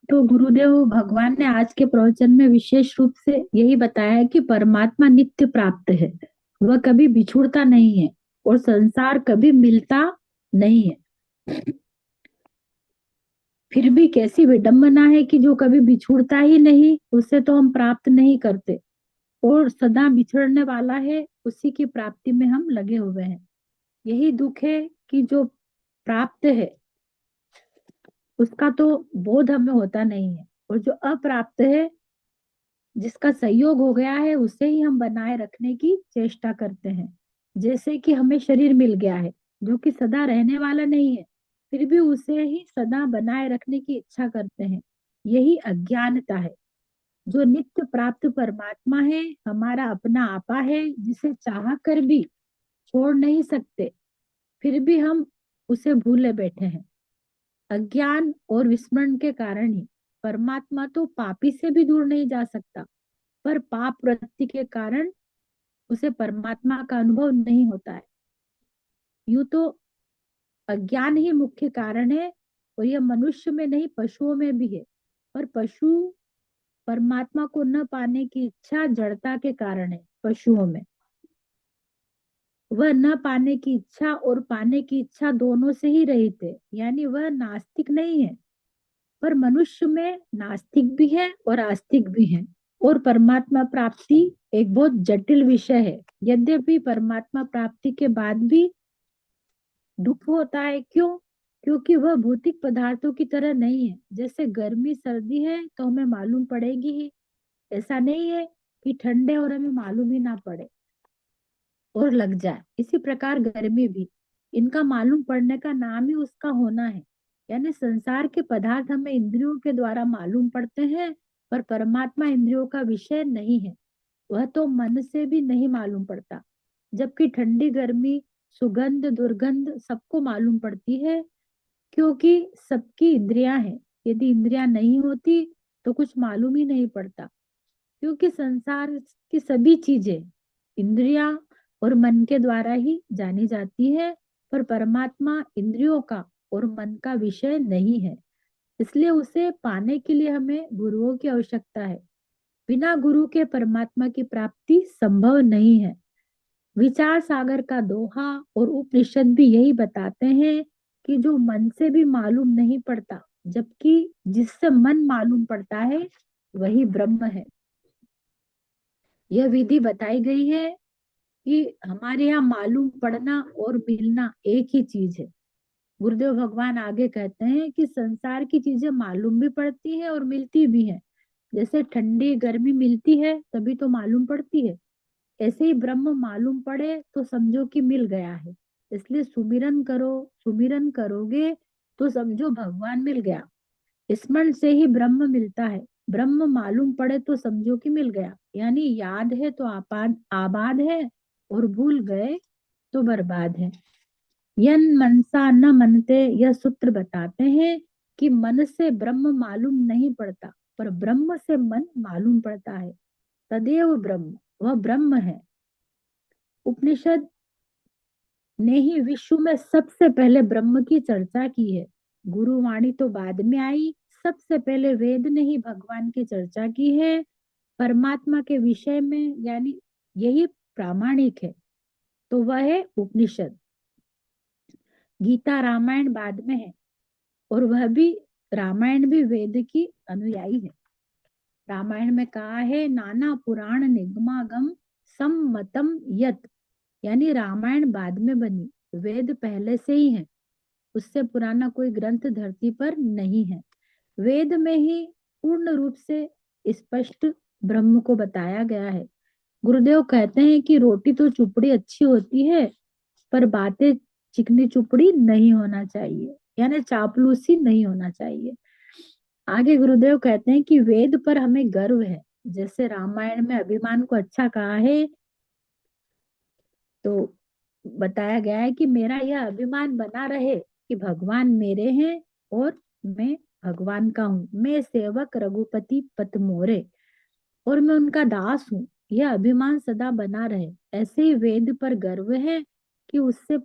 तो गुरुदेव भगवान ने आज के प्रवचन में विशेष रूप से यही बताया है कि परमात्मा नित्य प्राप्त है, वह कभी बिछुड़ता नहीं है और संसार कभी मिलता नहीं है। फिर भी कैसी विडंबना है कि जो कभी बिछुड़ता ही नहीं, उसे तो हम प्राप्त नहीं करते, और सदा बिछड़ने वाला है उसी की प्राप्ति में हम लगे हुए हैं। यही दुख है कि जो प्राप्त है उसका तो बोध हमें होता नहीं है, और जो अप्राप्त है, जिसका संयोग हो गया है, उसे ही हम बनाए रखने की चेष्टा करते हैं। जैसे कि हमें शरीर मिल गया है जो कि सदा रहने वाला नहीं है, फिर भी उसे ही सदा बनाए रखने की इच्छा करते हैं। यही अज्ञानता है। जो नित्य प्राप्त परमात्मा है, हमारा अपना आपा है, जिसे चाह कर भी छोड़ नहीं सकते, फिर भी हम उसे भूले बैठे हैं। अज्ञान और विस्मरण के कारण ही परमात्मा तो पापी से भी दूर नहीं जा सकता, पर पाप वृत्ति के कारण उसे परमात्मा का अनुभव नहीं होता है। यूं तो अज्ञान ही मुख्य कारण है, और यह मनुष्य में नहीं पशुओं में भी है। पर पशु परमात्मा को न पाने की इच्छा जड़ता के कारण है। पशुओं में वह न पाने की इच्छा और पाने की इच्छा दोनों से ही रहित है, यानी वह नास्तिक नहीं है। पर मनुष्य में नास्तिक भी है और आस्तिक भी है। और परमात्मा प्राप्ति एक बहुत जटिल विषय है। यद्यपि परमात्मा प्राप्ति के बाद भी दुख होता है। क्यों? क्योंकि वह भौतिक पदार्थों की तरह नहीं है। जैसे गर्मी सर्दी है तो हमें मालूम पड़ेगी ही, ऐसा नहीं है कि ठंडे और हमें मालूम ही ना पड़े और लग जाए। इसी प्रकार गर्मी भी, इनका मालूम पड़ने का नाम ही उसका होना है। यानी संसार के पदार्थ हमें इंद्रियों के द्वारा मालूम पड़ते हैं, पर परमात्मा इंद्रियों का विषय नहीं है। वह तो मन से भी नहीं मालूम पड़ता। जबकि ठंडी गर्मी, सुगंध दुर्गंध सबको मालूम पड़ती है, क्योंकि सबकी इंद्रियां हैं। यदि इंद्रियां नहीं होती तो कुछ मालूम ही नहीं पड़ता। क्योंकि संसार की सभी चीजें इंद्रियां और मन के द्वारा ही जानी जाती है, पर परमात्मा इंद्रियों का और मन का विषय नहीं है। इसलिए उसे पाने के लिए हमें गुरुओं की आवश्यकता है। बिना गुरु के परमात्मा की प्राप्ति संभव नहीं है। विचार सागर का दोहा और उपनिषद भी यही बताते हैं कि जो मन से भी मालूम नहीं पड़ता, जबकि जिससे मन मालूम पड़ता है, वही ब्रह्म है। यह विधि बताई गई है कि हमारे यहाँ मालूम पड़ना और मिलना एक ही चीज है। गुरुदेव भगवान आगे कहते हैं कि संसार की चीजें मालूम भी पड़ती है और मिलती भी है। जैसे ठंडी गर्मी मिलती है तभी तो मालूम पड़ती है, ऐसे ही ब्रह्म मालूम पड़े तो समझो कि मिल गया है। इसलिए सुमिरन करो, सुमिरन करोगे तो समझो भगवान मिल गया। स्मरण से ही ब्रह्म मिलता है। ब्रह्म मालूम पड़े तो समझो कि मिल गया। यानी याद है तो आबाद है, और भूल गए तो बर्बाद है। यन मनसा न मनते, यह सूत्र बताते हैं कि मन से ब्रह्म मालूम नहीं पड़ता, पर ब्रह्म से मन मालूम पड़ता है। तदेव ब्रह्म, वह ब्रह्म है। उपनिषद ने ही विश्व में सबसे पहले ब्रह्म की चर्चा की है। गुरुवाणी तो बाद में आई, सबसे पहले वेद ने ही भगवान की चर्चा की है परमात्मा के विषय में, यानी यही प्रामाणिक है। तो वह है उपनिषद। गीता रामायण बाद में है, और वह भी, रामायण भी वेद की अनुयायी है। रामायण में कहा है, नाना पुराण निगमागम सम्मतम यत, यानी रामायण बाद में बनी, वेद पहले से ही है। उससे पुराना कोई ग्रंथ धरती पर नहीं है। वेद में ही पूर्ण रूप से स्पष्ट ब्रह्म को बताया गया है। गुरुदेव कहते हैं कि रोटी तो चुपड़ी अच्छी होती है, पर बातें चिकनी चुपड़ी नहीं होना चाहिए, यानी चापलूसी नहीं होना चाहिए। आगे गुरुदेव कहते हैं कि वेद पर हमें गर्व है। जैसे रामायण में अभिमान को अच्छा कहा है, तो बताया गया है कि मेरा यह अभिमान बना रहे कि भगवान मेरे हैं और मैं भगवान का हूँ, मैं सेवक रघुपति पत मोरे और मैं उनका दास हूँ। यह अभिमान सदा बना रहे। ऐसे ही वेद पर गर्व है कि उसमें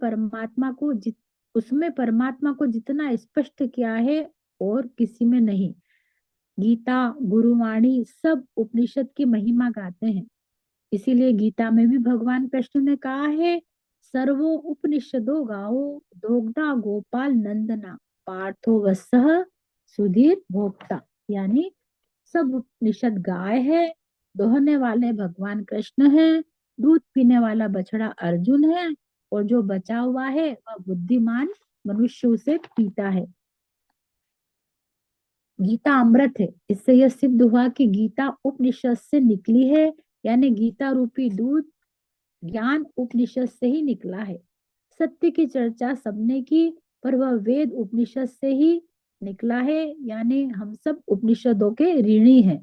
परमात्मा को जितना स्पष्ट किया है और किसी में नहीं। गीता, गुरुवाणी सब उपनिषद की महिमा गाते हैं। इसीलिए गीता में भी भगवान कृष्ण ने कहा है, सर्वो उपनिषदो गाओ दोग्धा गोपाल नंदना पार्थो वत्सः सुधीर भोक्ता। यानी सब उपनिषद गाय है, दोहने वाले भगवान कृष्ण है, दूध पीने वाला बछड़ा अर्जुन है और जो बचा हुआ है वह बुद्धिमान मनुष्य उसे पीता है। गीता अमृत है। इससे यह सिद्ध हुआ कि गीता उपनिषद से निकली है, यानी गीता रूपी दूध ज्ञान उपनिषद से ही निकला है। सत्य की चर्चा सबने की, पर वह वेद उपनिषद से ही निकला है, यानी हम सब उपनिषदों के ऋणी हैं।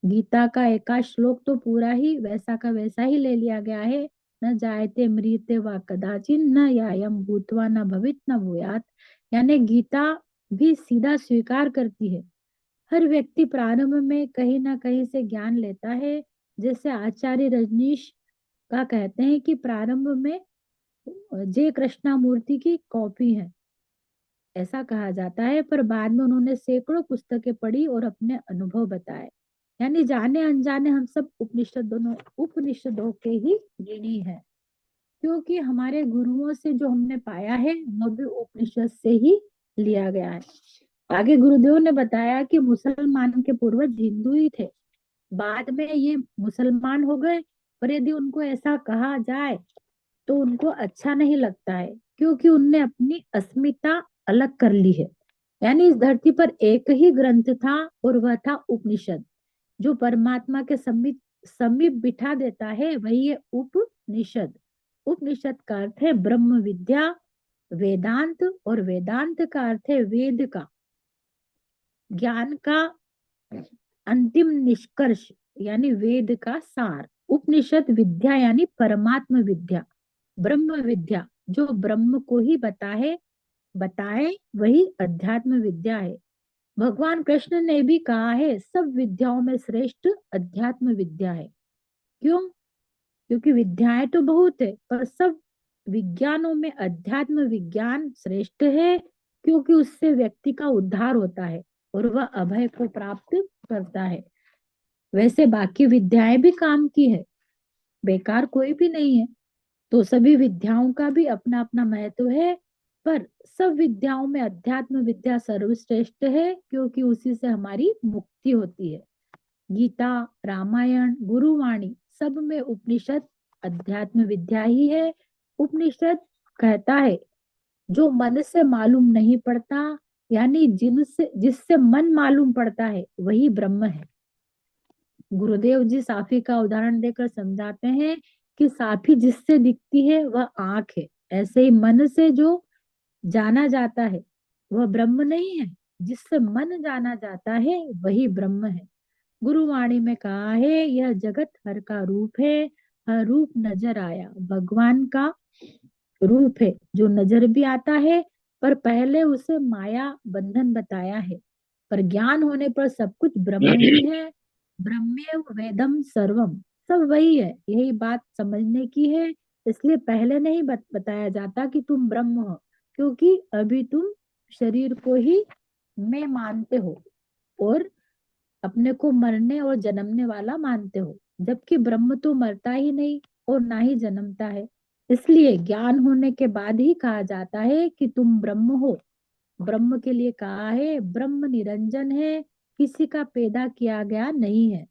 गीता का एकाध श्लोक तो पूरा ही वैसा का वैसा ही ले लिया गया है, न जायते म्रियते वा कदाचिन न यायम भूत्वा न भवित न भूयात। यानी गीता भी सीधा स्वीकार करती है, हर व्यक्ति प्रारंभ में कहीं ना कहीं से ज्ञान लेता है। जैसे आचार्य रजनीश का कहते हैं कि प्रारंभ में जय कृष्णामूर्ति की कॉपी है, ऐसा कहा जाता है, पर बाद में उन्होंने सैकड़ों पुस्तकें पढ़ी और अपने अनुभव बताए। यानी जाने अनजाने हम सब उपनिषदों के ही ऋणी हैं, क्योंकि हमारे गुरुओं से जो हमने पाया है वो भी उपनिषद से ही लिया गया है। आगे गुरुदेव ने बताया कि मुसलमान के पूर्वज हिंदू ही थे, बाद में ये मुसलमान हो गए, पर यदि उनको ऐसा कहा जाए तो उनको अच्छा नहीं लगता है, क्योंकि उनने अपनी अस्मिता अलग कर ली है। यानी इस धरती पर एक ही ग्रंथ था और वह था उपनिषद, जो परमात्मा के समीप समीप बिठा देता है, वही है उपनिषद। उपनिषद का अर्थ है ब्रह्म विद्या, वेदांत, और वेदांत का अर्थ है वेद का ज्ञान का अंतिम निष्कर्ष, यानी वेद का सार। उपनिषद विद्या यानी परमात्म विद्या, ब्रह्म विद्या, जो ब्रह्म को ही बताए वही अध्यात्म विद्या है। भगवान कृष्ण ने भी कहा है, सब विद्याओं में श्रेष्ठ अध्यात्म विद्या है। क्यों? क्योंकि विद्याएं तो बहुत है, पर सब विज्ञानों में अध्यात्म विज्ञान श्रेष्ठ है, क्योंकि उससे व्यक्ति का उद्धार होता है और वह अभय को प्राप्त करता है। वैसे बाकी विद्याएं भी काम की है, बेकार कोई भी नहीं है, तो सभी विद्याओं का भी अपना अपना महत्व है, पर सब विद्याओं में अध्यात्म विद्या सर्वश्रेष्ठ है, क्योंकि उसी से हमारी मुक्ति होती है। गीता, रामायण, गुरुवाणी सब में उपनिषद अध्यात्म विद्या ही है। उपनिषद कहता है, जो मन से मालूम नहीं पड़ता, यानी जिससे मन मालूम पड़ता है वही ब्रह्म है। गुरुदेव जी साफी का उदाहरण देकर समझाते हैं कि साफी जिससे दिखती है वह आंख है, ऐसे ही मन से जो जाना जाता है वह ब्रह्म नहीं है, जिससे मन जाना जाता है वही ब्रह्म है। गुरुवाणी में कहा है, यह जगत हर का रूप है, हर रूप नजर आया। भगवान का रूप है जो नजर भी आता है, पर पहले उसे माया बंधन बताया है, पर ज्ञान होने पर सब कुछ ब्रह्म ही है। ब्रह्मेव वेदम सर्वम, सब वही है, यही बात समझने की है। इसलिए पहले नहीं बताया जाता कि तुम ब्रह्म हो, क्योंकि अभी तुम शरीर को ही मैं मानते हो और अपने को मरने और जन्मने वाला मानते हो, जबकि ब्रह्म तो मरता ही नहीं और ना ही जन्मता है। इसलिए ज्ञान होने के बाद ही कहा जाता है कि तुम ब्रह्म हो। ब्रह्म के लिए कहा है, ब्रह्म निरंजन है, किसी का पैदा किया गया नहीं है,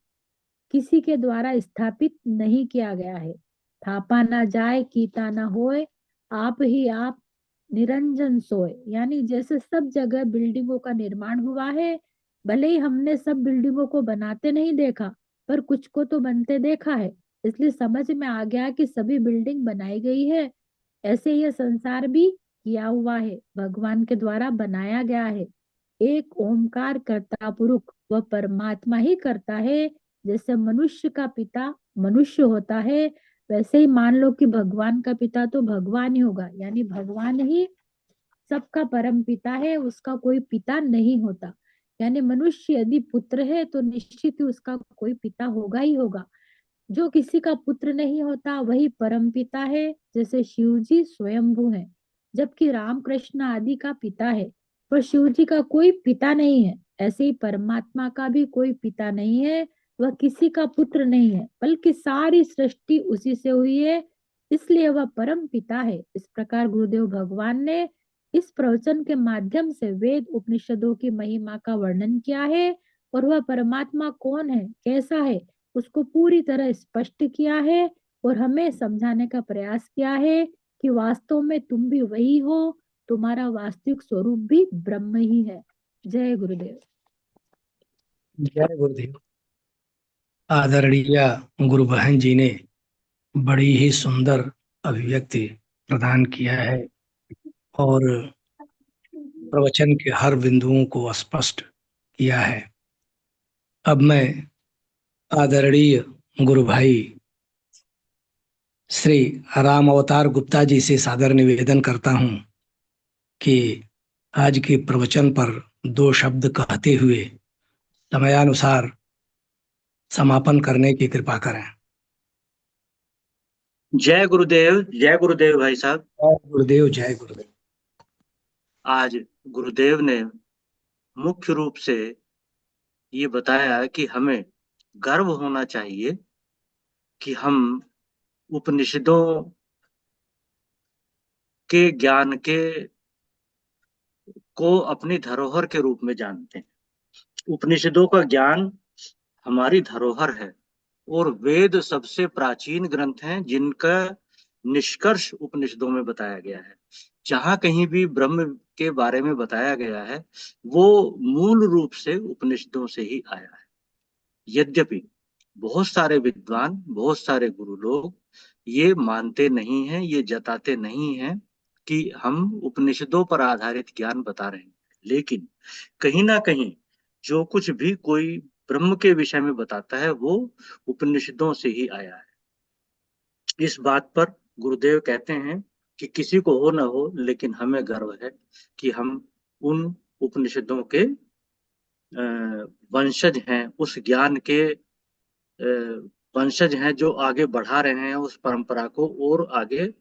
किसी के द्वारा स्थापित नहीं किया गया है। थापा ना जाए कीता ना होए, आप ही आप निरंजन सोए। यानी जैसे सब जगह बिल्डिंगों का निर्माण हुआ है, भले ही हमने सब बिल्डिंगों को बनाते नहीं देखा, पर कुछ को तो बनते देखा है, इसलिए समझ में आ गया कि सभी बिल्डिंग बनाई गई है। ऐसे यह संसार भी किया हुआ है, भगवान के द्वारा बनाया गया है। एक ओमकार कर्ता पुरुष वह परमात्मा ही करता है, जैसे मनुष्य का पिता मनुष्य होता है, वैसे ही मान लो कि भगवान का पिता तो भगवान ही होगा, यानी भगवान ही सबका परम पिता है, उसका कोई पिता नहीं होता। यानी मनुष्य यदि पुत्र है तो निश्चित ही उसका कोई पिता होगा ही होगा। जो किसी का पुत्र नहीं होता वही परम पिता है। जैसे शिव जी स्वयंभू है, जबकि राम कृष्ण आदि का पिता है, पर शिव जी का कोई पिता नहीं है। ऐसे ही परमात्मा का भी कोई पिता नहीं है, वह किसी का पुत्र नहीं है, बल्कि सारी सृष्टि उसी से हुई है, इसलिए वह परम पिता है। इस प्रकार गुरुदेव भगवान ने इस प्रवचन के माध्यम से वेद उपनिषदों की महिमा का वर्णन किया है, और वह परमात्मा कौन है, कैसा है, उसको पूरी तरह स्पष्ट किया है, और हमें समझाने का प्रयास किया है कि वास्तव में तुम भी वही हो, तुम्हारा वास्तविक स्वरूप भी ब्रह्म ही है। जय गुरुदेव। जय गुरुदेव। आदरणीय गुरु बहन जी ने बड़ी ही सुंदर अभिव्यक्ति प्रदान किया है और प्रवचन के हर बिंदुओं को स्पष्ट किया है। अब मैं आदरणीय गुरु भाई श्री राम अवतार गुप्ता जी से सादर निवेदन करता हूं कि आज के प्रवचन पर 2 शब्द कहते हुए समयानुसार समापन करने की कृपा करें। जय गुरुदेव भाई साहब। जय गुरुदेव, जय गुरुदेव। आज गुरुदेव ने मुख्य रूप से ये बताया कि हमें गर्व होना चाहिए कि हम उपनिषदों के ज्ञान के को अपनी धरोहर के रूप में जानते हैं। उपनिषदों का ज्ञान हमारी धरोहर है, और वेद सबसे प्राचीन ग्रंथ हैं जिनका निष्कर्ष उपनिषदों में बताया गया है। जहां कहीं भी ब्रह्म के बारे में बताया गया है वो मूल रूप से उपनिषदों से ही आया है। यद्यपि बहुत सारे विद्वान, बहुत सारे गुरु लोग ये मानते नहीं हैं, ये जताते नहीं हैं कि हम उपनिषदों पर आधारित ज्ञान बता रहे हैं, लेकिन कहीं ना कहीं जो कुछ भी कोई ब्रह्म के विषय में बताता है वो उपनिषदों से ही आया है। इस बात पर गुरुदेव कहते हैं कि किसी को हो न हो, लेकिन हमें गर्व है कि हम उन उपनिषदों के वंशज हैं, उस ज्ञान के वंशज हैं जो आगे बढ़ा रहे हैं उस परंपरा को और आगे।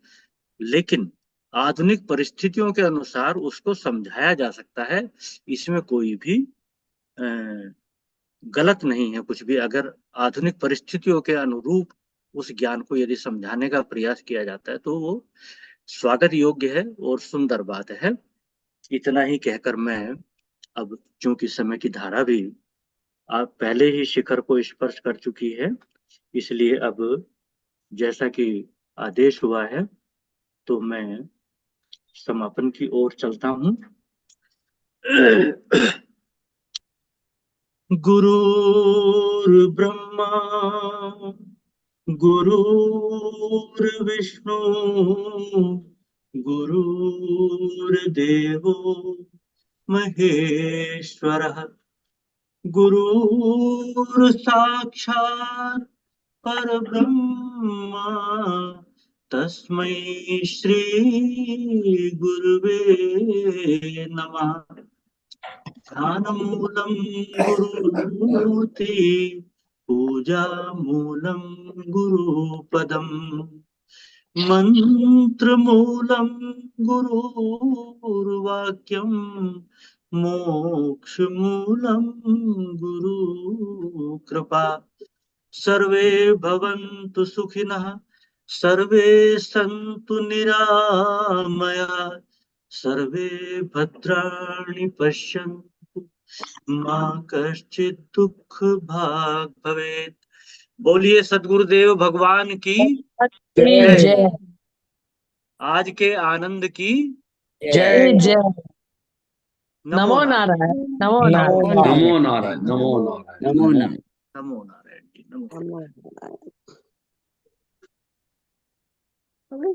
लेकिन आधुनिक परिस्थितियों के अनुसार उसको समझाया जा सकता है, इसमें कोई भी गलत नहीं है कुछ भी। अगर आधुनिक परिस्थितियों के अनुरूप उस ज्ञान को यदि समझाने का प्रयास किया जाता है तो वो स्वागत योग्य है और सुंदर बात है। इतना ही कहकर मैं अब, चूंकि समय की धारा भी आप पहले ही शिखर को स्पर्श कर चुकी है, इसलिए अब जैसा कि आदेश हुआ है तो मैं समापन की ओर चलता हूं। गुरुर्ब्रह्मा गुरुर्विष्णु गुरुर्देवो महेश्वरः गुरुर्साक्षात् परब्रह्मा तस्मै श्री गुरुवे नमः। ध्यानमूलं गुरुमूर्ति पूजामूलं गुरुपदम् मन्त्रमूलं गुरुर्वाक्यं मोक्षमूलं गुरुकृपा। सर्वे भवन्तु सुखिनः, सर्वे सन्तु निरामया, सर्वे भद्राणि पश्यन्तु मा कश्चित् दुःख भाग् भवेत्। बोलिए सद्गुरुदेव भगवान की जय जय आज के आनंद की जय जय। नमो नारायण। नमो नमो नारायण। नारायण। नमो नारायण, नमो नारायण, नमो नारायण जी, नमो। नमो नारायण।